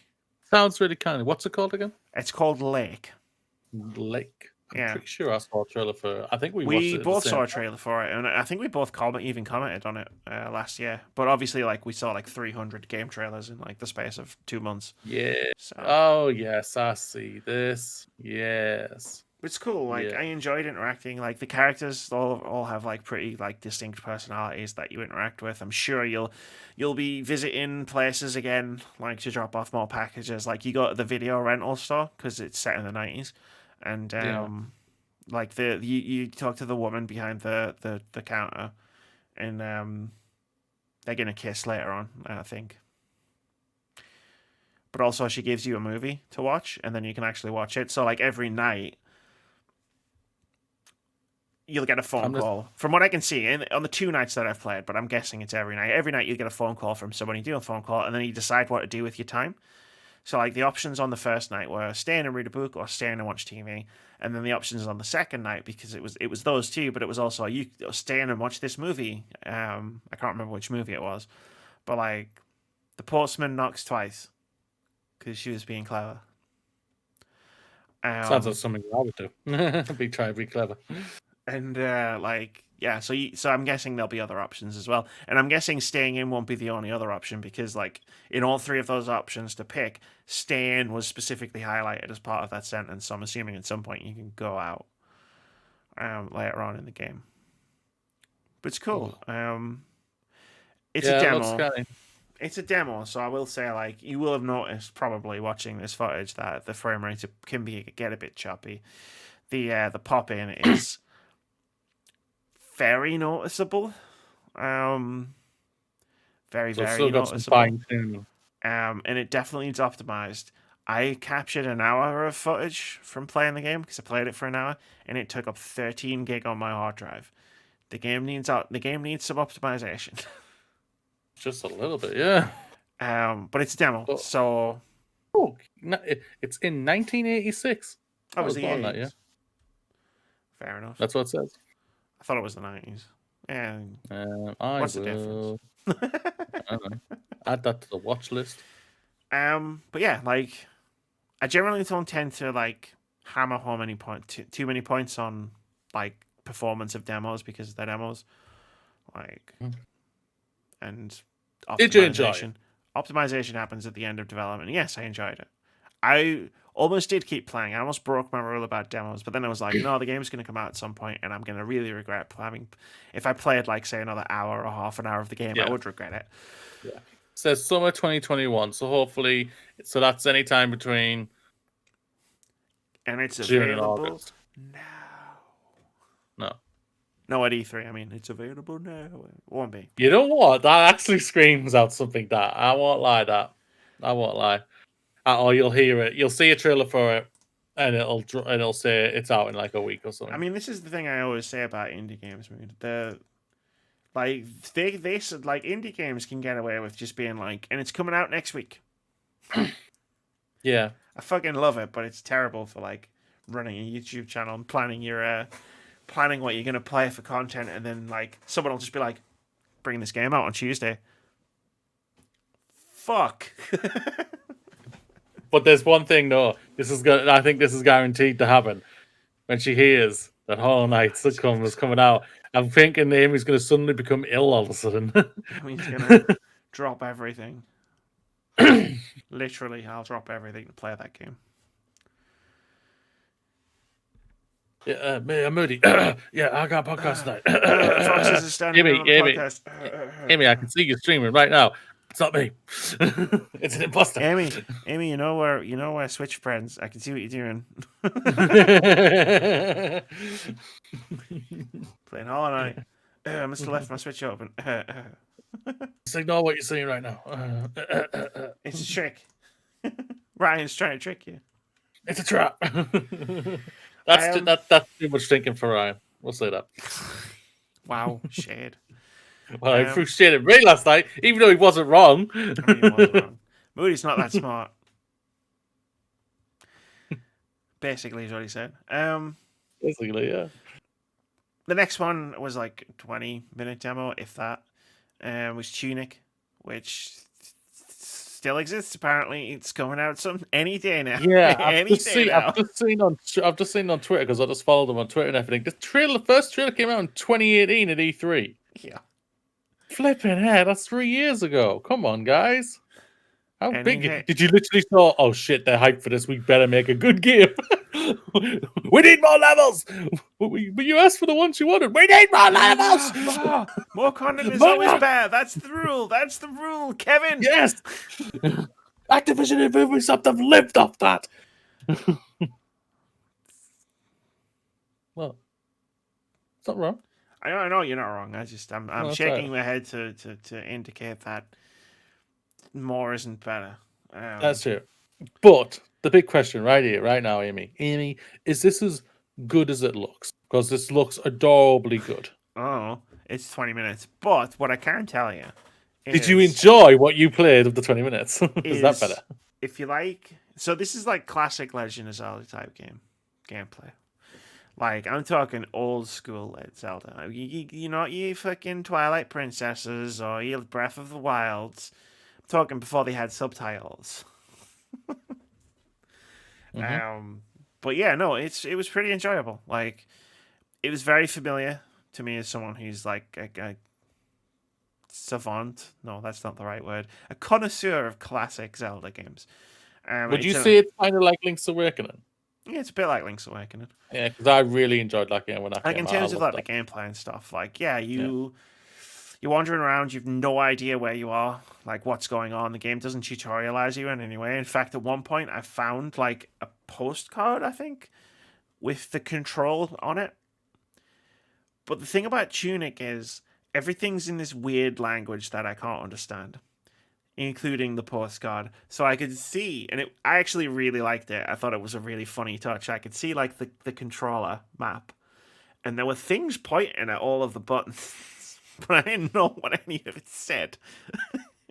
sounds really kind of. What's it called again? It's called Lake. I'm pretty sure I saw a trailer for it. I think we both saw a trailer for it, and I think we both even commented on it last year. But obviously, like we saw like 300 game trailers in like the space of 2 months. Yeah. So. Oh yes, I see this. Yes. It's cool. Like I enjoyed interacting. Like the characters all have like pretty like distinct personalities that you interact with. I'm sure you'll be visiting places again, like to drop off more packages. Like you go to the video rental store because it's set in the 90s, and Like you talk to the woman behind the counter, and they're gonna kiss later on, I think. But also, she gives you a movie to watch, and then you can actually watch it. So, like, every night, you'll get a phone call. From what I can see, on the 2 nights that I've played, but I'm guessing it's every night. Every night you get a phone call from somebody, you do a phone call, and then you decide what to do with your time. So, like, the options on the first night were stay in and read a book or stay in and watch TV. And then the options on the second night, because it was those two, but it was also you stay in and watch this movie. I can't remember which movie it was, but, like, The Postman Knocks Twice, because she was being clever. Sounds like something I would do. Be trying to be clever. And so I'm guessing there'll be other options as well. And I'm guessing staying in won't be the only other option, because, like, in all 3 of those options to pick, stay in was specifically highlighted as part of that sentence. So I'm assuming at some point you can go out later on in the game. But it's cool. It's a demo. It's a demo, so I will say, like, you will have noticed probably watching this footage that the frame rate can get a bit choppy. The pop in is very noticeable. Very noticeable. And it definitely is optimized. I captured an hour of footage from playing the game because I played it for an hour, and it took up 13 gig on my hard drive. The game needs some optimization. Just a little bit, yeah. But it's a demo, so. Oh, it's in 1986. Oh, it was the 80s. That, yeah. Fair enough. That's what it says. I thought it was the 90s. And what's the difference? I don't know. Add that to the watch list. But yeah, like, I generally don't tend to, like, hammer home too many points on, like, performance of demos because they're demos. Like, and optimization. Did you enjoy it? Optimization happens at the end of development. Yes, I enjoyed it. I almost did keep playing. I almost broke my rule about demos, but then I was like, no, the game's going to come out at some point, and I'm going to really regret having. If I played, like, say, another hour or half an hour of the game, I would regret it. Yeah. It says summer 2021, so hopefully, that's any time between. And it's June available and August. now. No, at E3. I mean, it's available now. It won't be. You know what? That actually screams out something that I won't lie. Or you'll hear it. You'll see a trailer for it, and it'll say it's out in like a week or something. I mean, this is the thing I always say about indie games, man. They indie games can get away with just being like, and it's coming out next week. Yeah, I fucking love it, but it's terrible for, like, running a YouTube channel and planning what you're gonna play for content, and then, like, someone will just be like, bring this game out on Tuesday. Fuck. But there's one thing, though. I think this is guaranteed to happen. When she hears that Hollow Knight is coming out, I'm thinking Amy's going to suddenly become ill all of a sudden. Amy's going to drop everything. Literally, I'll drop everything to play that game. Yeah, Moody. Yeah, I got a podcast tonight. Foxes is standing on the podcast. Amy, I can see you streaming right now. It's not me. It's an imposter. Amy, you know where Switch friends. I can see what you're doing. Playing Hollow Knight. I must have left my Switch open. Just ignore what you're seeing right now. It's a trick. Ryan's trying to trick you. It's a trap. That's too much thinking for Ryan. We'll say that. Wow, shade. Well, I threw shit at Ray last night, even though he wasn't wrong. I mean, he wasn't wrong. Moody's not that smart. Basically, is what he said. Basically, yeah. The next one was like a 20-minute demo, if that. Was Tunic, which still exists. Apparently, it's coming out any day now. Yeah, I've just seen on Twitter, because I just followed them on Twitter and everything. The first trailer came out in 2018 at E3. Yeah. Flipping head, that's 3 years ago. Come on, guys. How big did you literally thought, oh shit, they're hyped for this, we better make a good game. We need more levels. But you asked for the ones you wanted. We need more levels. More content is always bad. That's the rule, Kevin. Yes. Activision and Ubisoft have lived off that. Well, It's not wrong. I know you're not wrong. I'm shaking my head to indicate that more isn't better. That's true. But the big question right here, right now, Amy, is this as good as it looks? Because this looks adorably good. Oh, it's 20 minutes. But what I can tell you is... Did you enjoy what you played of the 20 minutes? Is that better? If you like... So this is like classic Legend of Zelda type gameplay. Like, I'm talking old school Zelda. You know, you fucking Twilight Princesses or you Breath of the Wilds. I'm talking before they had subtitles. But yeah, no, it was pretty enjoyable. Like, it was very familiar to me as someone who's like a savant. No, that's not the right word. A connoisseur of classic Zelda games. Would you say it's kind of like Link's Awakening? Yeah, it's a bit like Link's Awakening. Yeah, because I really enjoyed that game when I came out. In terms of like the gameplay and stuff, like you're wandering around, you've no idea where you are, like what's going on. The game doesn't tutorialize you in any way. In fact, at one point I found like a postcard, I think, with the control on it. But the thing about Tunic is everything's in this weird language that I can't understand, including the postcard. So I could see, and I actually really liked it. I thought it was a really funny touch. I could see like the controller map, and there were things pointing at all of the buttons, but I didn't know what any of it said.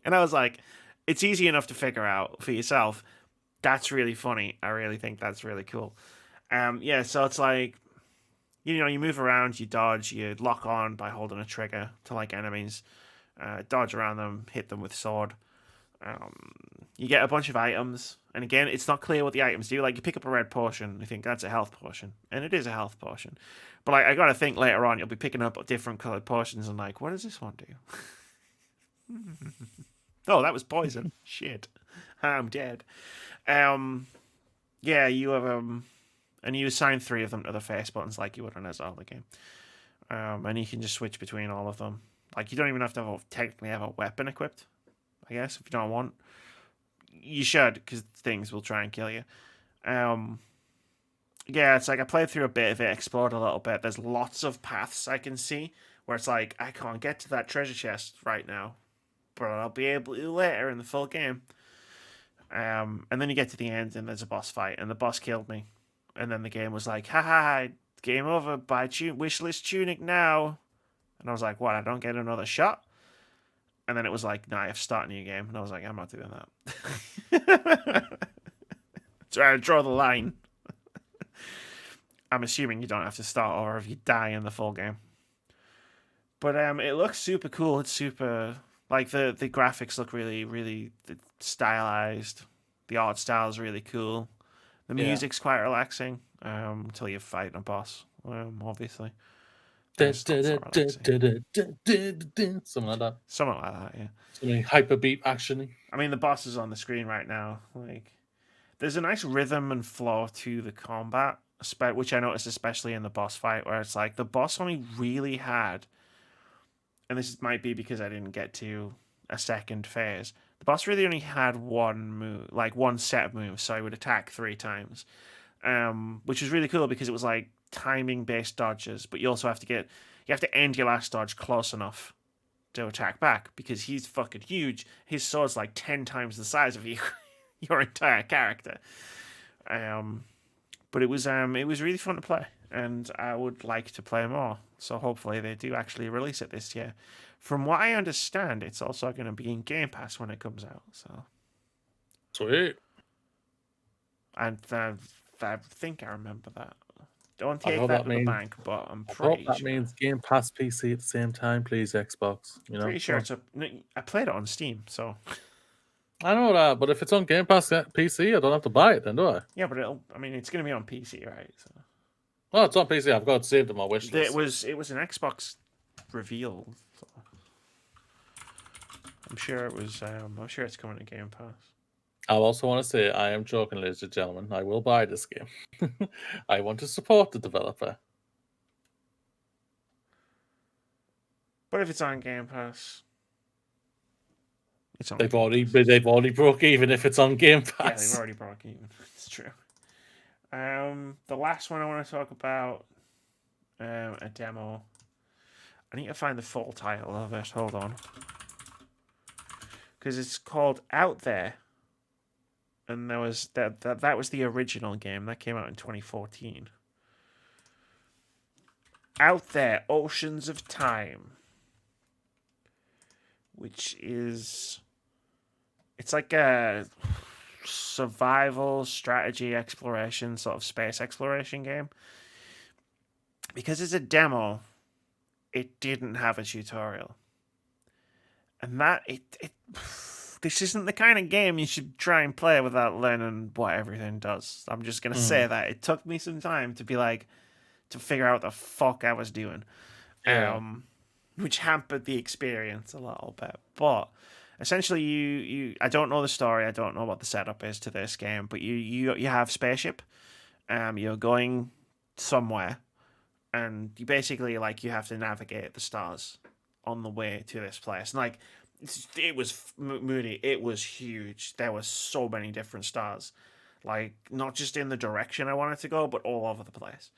And I was like, it's easy enough to figure out for yourself. That's really funny. I really think that's really cool. So it's like, you move around, you dodge, you lock on by holding a trigger to like enemies, dodge around them, hit them with sword. You get a bunch of items, and again, it's not clear what the items do. Like, you pick up a red potion, and you think that's a health potion, and it is a health potion. But like, I gotta think later on, you'll be picking up different colored potions, and like, what does this one do? Oh, that was poison. Shit, I'm dead. You have and you assign 3 of them to the face buttons, like you would on a Zelda game. And you can just switch between all of them. Like, you don't even have to technically have a weapon equipped, I guess, if you don't want. You should, because things will try and kill you. It's like I played through a bit of it, explored a little bit. There's lots of paths I can see where it's like, I can't get to that treasure chest right now, but I'll be able to later in the full game. And then you get to the end, and there's a boss fight, and the boss killed me. And then the game was like, haha, game over, buy wishlist Tunic now. And I was like, what, I don't get another shot? And then it was like, nah, I have to start a new game. And I was like, I'm not doing that. So I draw the line. I'm assuming you don't have to start or if you die in the full game. But it looks super cool. It's super, like, the graphics look really, really stylized. The art style is really cool. The music's quite relaxing until you fight a boss, obviously. Something like that. Something like that, yeah. Something hyperbeat action. I mean, the boss is on the screen right now. Like, there's a nice rhythm and flow to the combat, which I noticed especially in the boss fight, where it's like the boss only really had, and this might be because I didn't get to a second phase, the boss really only had one move, like one set of moves, so I would attack 3 times, which was really cool because it was like timing-based dodges, but you also have to end your last dodge close enough to attack back because he's fucking huge. His sword's like 10 times the size of you, your entire character. But it was really fun to play, and I would like to play more. So hopefully they do actually release it this year. From what I understand, it's also going to be in Game Pass when it comes out. So sweet. And I think I remember that. Don't take that to the bank, but I'm pretty sure. That means Game Pass PC at the same time, please, Xbox. Pretty sure I played it on Steam, so. I know that, but if it's on Game Pass PC, I don't have to buy it then, do I? Yeah, but it's going to be on PC, right? So. Well, it's on PC. I've got it saved on my wish list. It was an Xbox reveal. So. I'm sure it was. I'm sure it's coming to Game Pass. I also want to say I am joking, ladies and gentlemen. I will buy this game. I want to support the developer. But if it's on Game Pass, it's on. They've already broke even if it's on Game Pass. Yeah, they've already broke even. It's true. The last one I want to talk about a demo. I need to find the full title of it. Hold on. Because it's called Out There. And there was that was the original game. That came out in 2014. Out There, Oceans of Time. Which is... It's like a survival, strategy, exploration, sort of space exploration game. Because it's a demo, it didn't have a tutorial. And that, this isn't the kind of game you should try and play without learning what everything does. I'm just going to say that. It took me some time to be like, to figure out what the fuck I was doing. Yeah. Which hampered the experience a little bit. But essentially, you I don't know the story. I don't know what the setup is to this game. But you have spaceship. You're going somewhere, and you basically you have to navigate the stars on the way to this place. And it was Moody. It was huge. There were so many different stars, not just in the direction I wanted to go, but all over the place.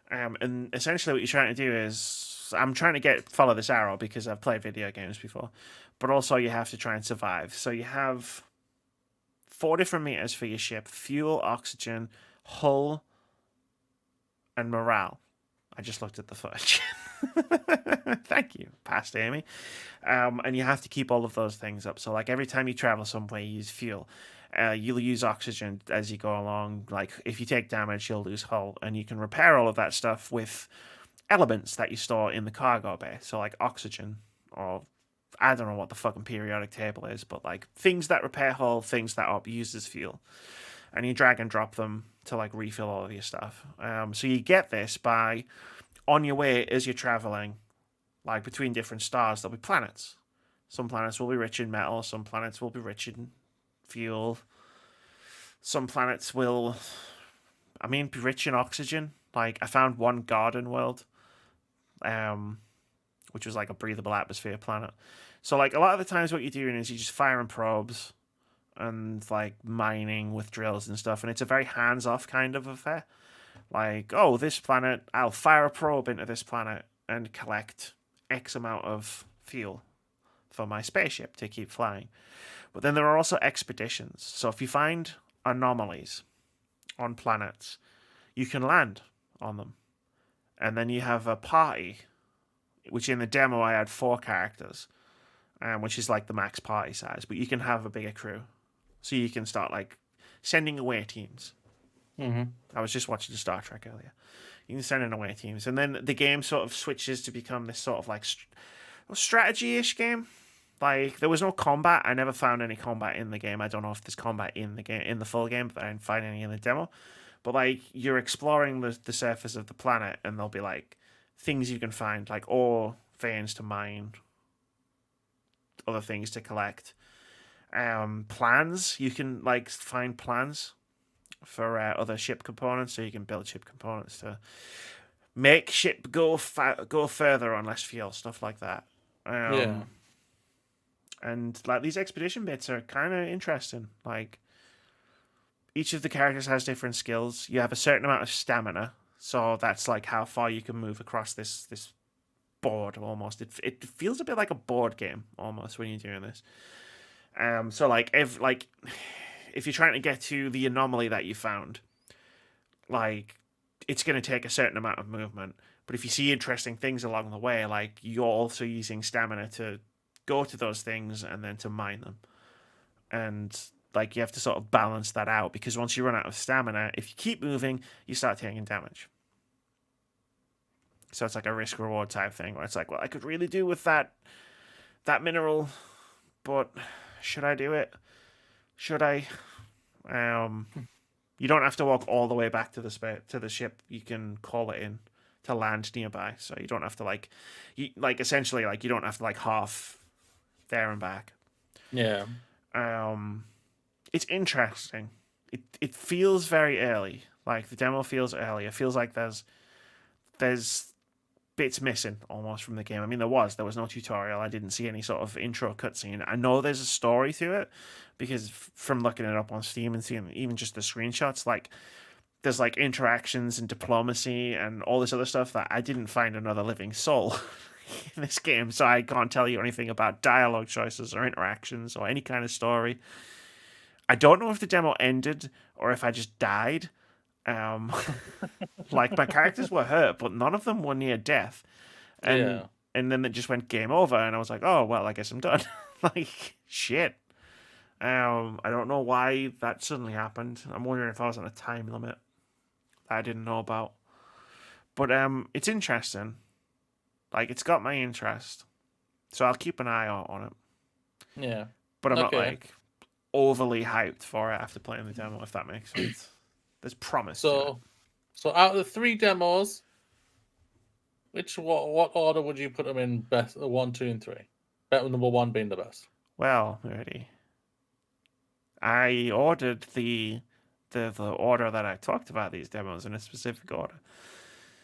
And essentially, what you're trying to do is, I'm trying to follow this arrow because I've played video games before, but also you have to try and survive. So you have 4 different meters for your ship: fuel, oxygen, hull, and morale. I just looked at the footage. Thank you, past Amy. And you have to keep all of those things up. So every time you travel somewhere, you use fuel. You'll use oxygen as you go along. If you take damage, you'll lose hull, and you can repair all of that stuff with elements that you store in the cargo bay. So oxygen, or I don't know what the fucking periodic table is, but things that repair hull, things that are used as fuel, and you drag and drop them to refill all of your stuff. So you get this by, on your way as you're traveling, between different stars, there'll be planets. Some planets will be rich in metal. Some planets will be rich in fuel. Some planets will, be rich in oxygen. I found one garden world, which was a breathable atmosphere planet. So a lot of the times what you're doing is you're just firing probes and mining with drills and stuff, and it's a very hands-off kind of affair. This planet, I'll fire a probe into this planet and collect X amount of fuel for my spaceship to keep flying. But then there are also expeditions. So if you find anomalies on planets, you can land on them. And then you have a party, which in the demo I had 4 characters, which is the max party size. But you can have a bigger crew. So you can start sending away teams. Mm-hmm. I was just watching Star Trek earlier. You can send in away teams. And then the game sort of switches to become this sort of strategy-ish game. There was no combat. I never found any combat in the game. I don't know if there's combat in the full game, but I didn't find any in the demo. But you're exploring the surface of the planet, and there'll be things you can find, ore veins to mine, other things to collect. Plans, you can find plans for other ship components, so you can build ship components to make ship go further on less fuel, stuff like that. Yeah. And these expedition bits are kind of interesting. Each of the characters has different skills. You have a certain amount of stamina, so that's how far you can move across this board. Almost, it feels a bit like a board game almost when you're doing this. So if you're trying to get to the anomaly that you found, it's going to take a certain amount of movement. But if you see interesting things along the way, you're also using stamina to go to those things and then to mine them. And you have to sort of balance that out, because once you run out of stamina, if you keep moving, you start taking damage. So it's a risk reward type thing where it's well, I could really do with that mineral, but should I do it? Should I? You don't have to walk all the way back to the ship. You can call it in to land nearby, so you don't have to essentially you don't have to half there and back. Yeah. It's interesting. It feels very early. The demo feels early. It feels like there's bits missing almost from the game. There was no tutorial. I didn't see any sort of intro cutscene. I know there's a story to it because from looking it up on Steam and seeing even just the screenshots, there's like interactions and diplomacy and all this other stuff that I didn't find another living soul in this game, so I can't tell you anything about dialogue choices or interactions or any kind of story. I don't know if the demo ended or if I just died. Like my characters were hurt, but none of them were near death. And then it just went game over, and I was like, oh well, I guess I'm done. Like shit. I don't know why that suddenly happened. I'm wondering if I was on a time limit that I didn't know about. But it's interesting. Like it's got my interest, so I'll keep an eye out on it. Yeah, but I'm not like overly hyped for it after playing the demo, if that makes sense. There's promise. So out of the 3 demos, what order would you put them in? Best 1, 2, and 3. Number 1 being the best. Well, ready. I ordered the order that I talked about these demos in a specific order.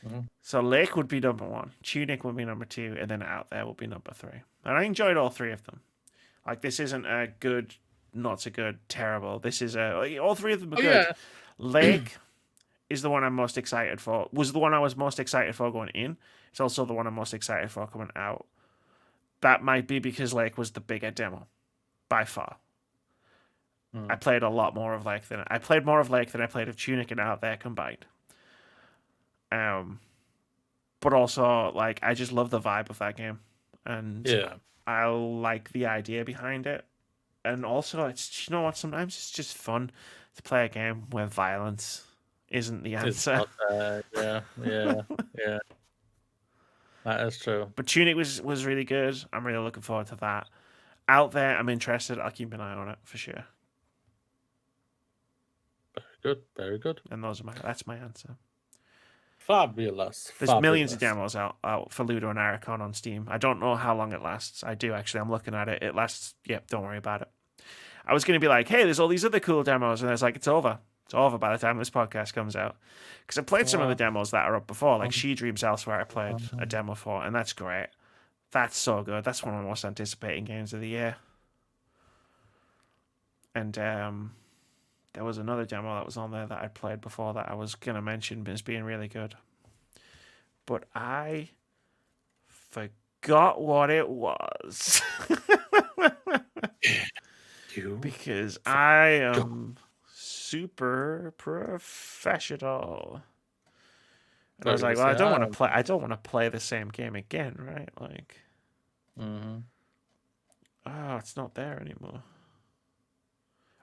Mm-hmm. So Lake would be number 1, Tunic would be number 2, and then Out There would be number 3. And I enjoyed all 3 of them. Like this isn't a good, not so good, terrible. This is all 3 of them are good. Yeah. Lake is the one I'm most excited for. Was the one I was most excited for going in. It's also the one I'm most excited for coming out. That might be because Lake was the bigger demo, by far. I played a lot more of Lake than I played more of Lake than I played of Tunic and Out There combined. But also like I just love the vibe of that game, and I like the idea behind it. And also, it's sometimes it's just fun to play a game where violence isn't the answer. Yeah. That is true. But Tunic was really good. I'm really looking forward to that. Out There, I'm interested. I'll keep an eye on it for sure. Very good. And that's my answer. Fabulous. There's millions of demos out for Ludonarracon on Steam. I don't know how long it lasts. I do actually. I'm looking at it. It lasts. Yep. Don't worry about it. I was going to be like, hey, there's all these other cool demos, and I was like, it's over. It's over by the time this podcast comes out. Because I played some of the demos that are up before, like She Dreams Elsewhere. I played a demo for, and that's great. That's so good. That's one of my most anticipating games of the year. And there was another demo that was on there that I played before that I was going to mention as being really good. But I forgot what it was. Because I am super professional. And I was like, well, I don't want to play the same game again, right? Like, oh, it's not there anymore.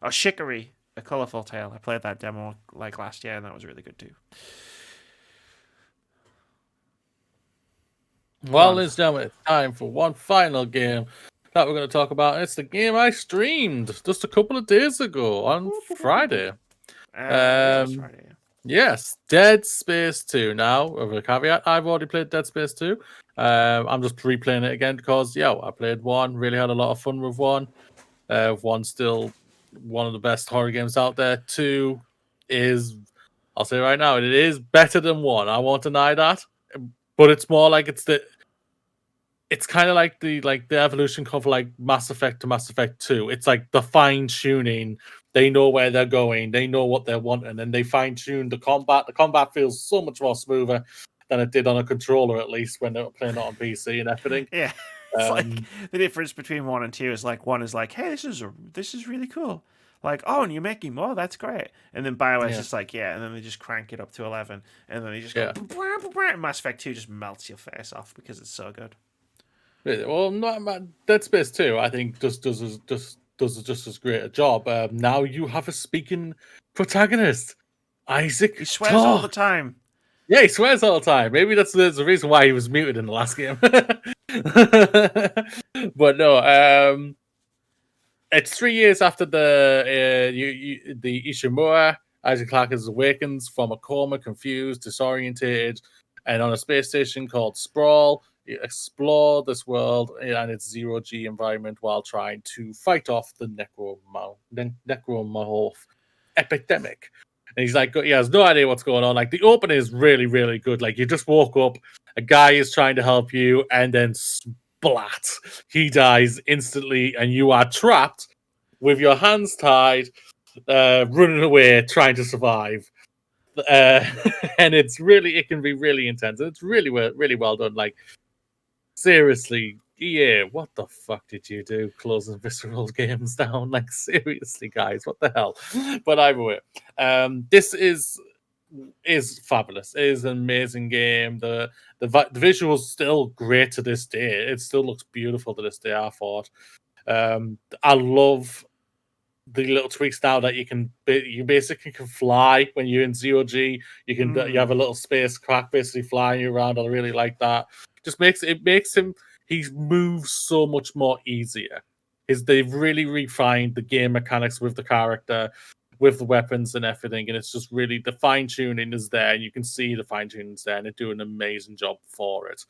Oh, Shikari, A Colorful Tale. I played that demo like last year, and that was really good too. Well, ladies and gentlemen, it's time for one final game that we're going to talk about. It's the game I streamed just a couple of days ago on Friday. Friday. Yes, Dead Space 2. Now, with a caveat, I've already played Dead Space 2. I'm just replaying it again because, I played 1, really had a lot of fun with 1. 1's still one of the best horror games out there. 2 is, I'll say right now, it is better than 1. I won't deny that. But it's more like it's kind of like the evolution of like Mass Effect to Mass Effect 2. It's like the fine tuning. They know where they're going. They know what they're wanting, and they fine tune the combat. The combat feels so much more smoother than it did on a controller, at least when they were playing it on PC and everything. Yeah, it's like the difference between 1 and 2 is like 1 is like, hey, this is really cool. Like, oh, and you're making more. That's great. And then BioWare's just like, and then they just crank it up to 11, and then they just go, and Mass Effect 2 just melts your face off because it's so good. Well, Dead Space 2, I think, does just as great a job. Now you have a speaking protagonist, Isaac. He swears all the time. Yeah, he swears all the time. Maybe that's the reason why he was muted in the last game. But no, it's 3 years after the Ishimura. Isaac Clarke awakens from a coma, confused, disorientated, and on a space station called Sprawl. You explore this world and its zero-G environment while trying to fight off the necromorph epidemic. And he's like, he has no idea what's going on. Like, the opening is really, really good. Like, you just woke up, a guy is trying to help you, and then splat, he dies instantly, and you are trapped with your hands tied, running away, trying to survive. and it can be really intense. It's really well done. Like, seriously, EA, what the fuck did you do closing Visceral Games down? Like, seriously, guys, what the hell? But either way, this is fabulous. It is an amazing game. The visuals still great to this day. It still looks beautiful to this day, I thought. I love the little tweaks now that you basically can fly when you're in ZOG. You can you have a little spacecraft basically flying you around. I really like that. Just makes him he moves so much more easier. They've really refined the game mechanics with the character, with the weapons and everything, and it's just really the fine tuning is there, and you can see the fine tuning is there, and they do an amazing job for it.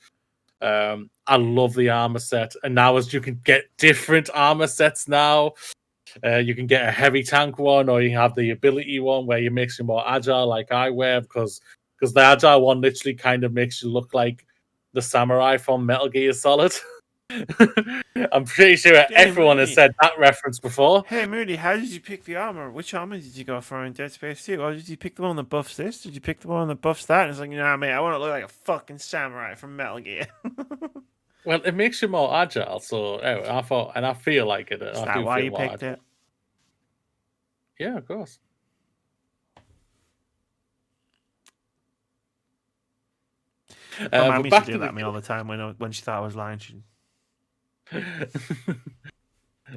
I love the armor set, and now as you can get different armor sets now. You can get a heavy tank one, or you have the ability one where it makes you more agile, like I wear, because the agile one literally kind of makes you look like the samurai from Metal Gear Solid. I'm pretty sure everyone has said that reference before. Hey Moody, how did you pick the armor? Which armor did you go for in Dead Space 2? Or did you pick the one that buffs this? Did you pick the one that buffs that? And it's like, mate, I want to look like a fucking samurai from Metal Gear. Well, it makes you more agile, so I thought, and I feel like it. Is that why you picked it? Yeah, of course. My mum used to do that to me all the time when she thought I was lying.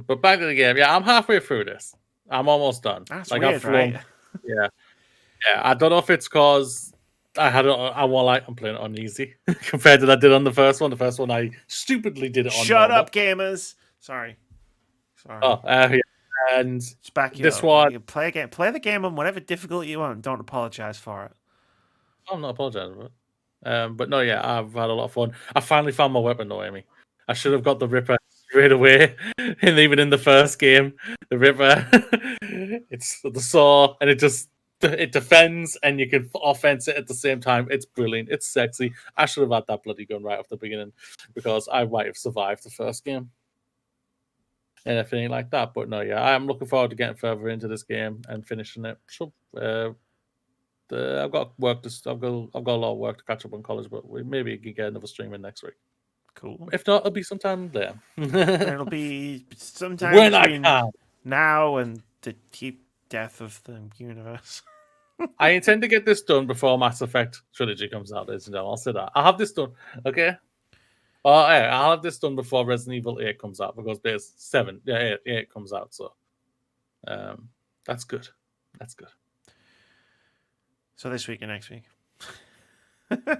But back to the game, yeah, I'm halfway through this. I'm almost done. That's like weird, right? Yeah. I don't know if it's because I'm playing it on easy compared to that I did on the first one. The first one I stupidly did it on. Shut up, gamers! Sorry. Oh, yeah. And this one, you play the game on whatever difficulty you want. Don't apologize for it. I'm not apologizing for it. But no, yeah, I've had a lot of fun. I finally found my weapon, though, Amy. I should have got the Ripper straight away, and even in the first game, the Ripper, it's the saw, and it defends, and you can offense it at the same time. It's brilliant. It's sexy. I should have had that bloody gun right off the beginning, because I might have survived the first game and everything like that. But no, yeah, I'm looking forward to getting further into this game and finishing it. So, I've got work I've got a lot of work to catch up on college, but maybe we can get another stream in next week. Cool. If not, it'll be sometime there. It'll be sometime when between I can. Now and the deep death of the universe. I intend to get this done before Mass Effect Trilogy comes out, ladies and gentlemen. I'll say that. I'll have this done, okay? I'll have this done before Resident Evil 8 comes out, because there's 8 comes out, so that's good. That's good. So this week and next week.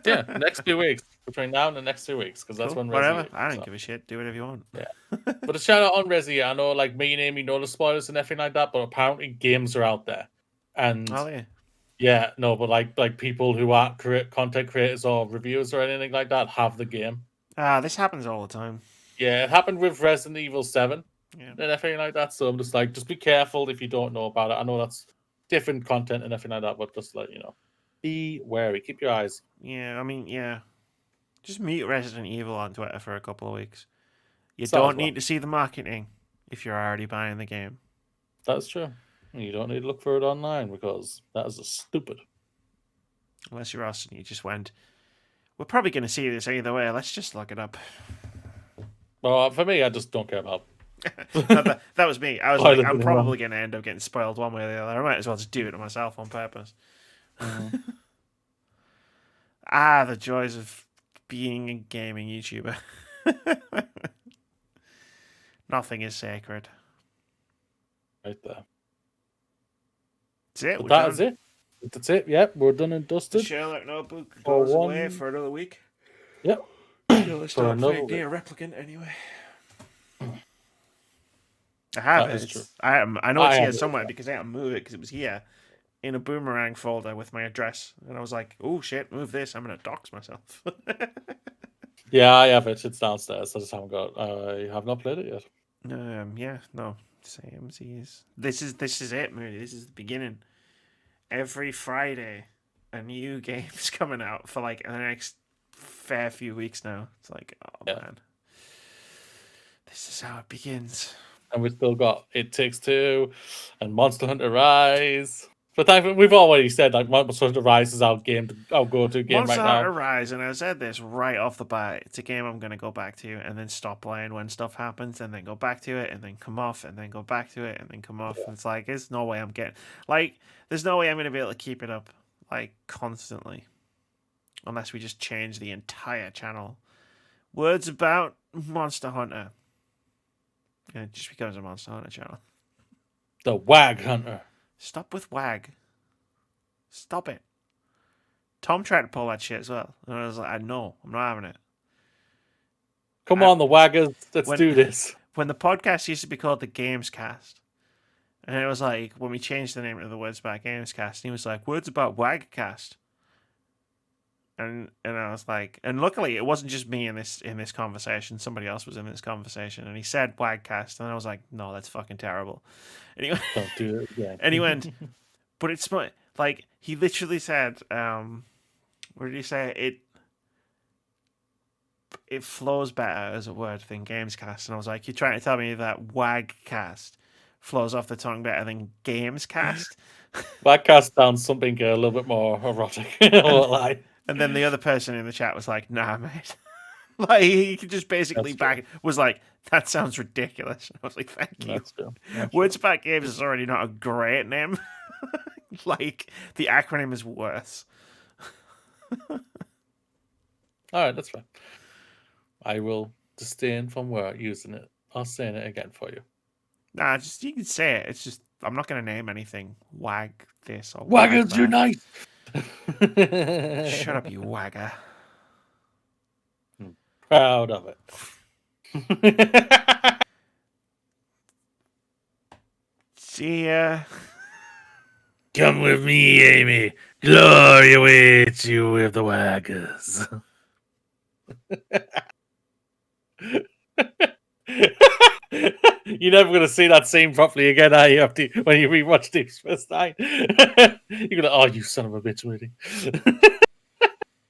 Yeah, next 2 weeks. Between now and the next 2 weeks, because that's when whatever. I don't give a shit. Do whatever you want. Yeah. But a shout out on Resi. I know, like, me and Amy know the spoilers and everything like that, but apparently games are out there. And yeah, no, but like people who aren't content creators or reviewers or anything like that have the game. This happens all the time. Yeah, it happened with Resident Evil 7 and everything like that. So I'm just like, just be careful if you don't know about it. I know that's different content and everything like that, but just let you know. Be wary. Keep your eyes. Yeah, I mean, yeah. Just meet Resident Evil on Twitter for a couple of weeks. You don't need to see the marketing if you're already buying the game. That's true. You don't need to look for it online, because that is stupid. Unless you're us and you just went, we're probably going to see this either way. Let's just look it up. Well, for me, I just don't care about that was me. I was like, I'm probably going to end up getting spoiled one way or the other. I might as well just do it to myself on purpose. Mm-hmm. The joys of being a gaming YouTuber. Nothing is sacred. Right there. That's it. That's it. That's it. Yep, we're done and dusted. The Sherlock Notebook goes away for another week. Yep. Let's start playing Dear Replicant anyway. I have it. I know it's here somewhere because I had to move it because it was here in a Boomerang folder with my address, and I was like, "Oh shit, move this! I'm gonna dox myself." Yeah, I have it. It's downstairs. I just haven't got. I have not played it yet. Yeah, no. Same as this is it, Moody. This is the beginning. Every Friday, a new game's coming out for like the next fair few weeks now. It's like, man, this is how it begins. And we've still got It Takes Two and Monster Hunter Rise. But we've already said like Monster Hunter Rise is our go-to game Monster right Hunter now. Rise, and I said this right off the bat. It's a game I'm going to go back to and then stop playing when stuff happens, and then go back to it and then come off, and then go back to it and then come off. And it's like there's no way I'm getting there's no way I'm going to be able to keep it up constantly, unless we just change the entire channel. Words about Monster Hunter. And it just becomes a Monster Hunter channel. The Wag Hunter. Stop with wag. Stop it. Tom tried to pull that shit as well. And I was like, no, I'm not having it. Come on, the Waggers. Let's do this. When the podcast used to be called the Gamescast, and it was like, when we changed the name to the Words About Gamescast, he was like, Words About Wagcast. And I was like, and luckily it wasn't just me in this conversation. Somebody else was in this conversation, and he said Wagcast, and I was like, no, that's fucking terrible. And he went, don't do it again. And he went, but it's like he literally said, what did he say? It flows better as a word than Gamescast, and I was like, you're trying to tell me that Wagcast flows off the tongue better than Gamescast? Wagcast sounds something a little bit more erotic. I won't lie. And then the other person in the chat was like, nah, mate. Like, he just basically was like, that sounds ridiculous. I was like, thank you. Words About Games is already not a great name. Like, the acronym is worse. All right, that's fine. I will disdain from using it. I'll say it again for you. Nah, you can say it. It's just, I'm not going to name anything. Wag this or Waggers Unite! Shut up, you wagger. I'm proud of it. See ya. Come with me, Amy. Glory awaits you with the Waggers. You're never going to see that scene properly again, are you? When you rewatch Deep Space Nine, you're going to, oh, you son of a bitch, Moody.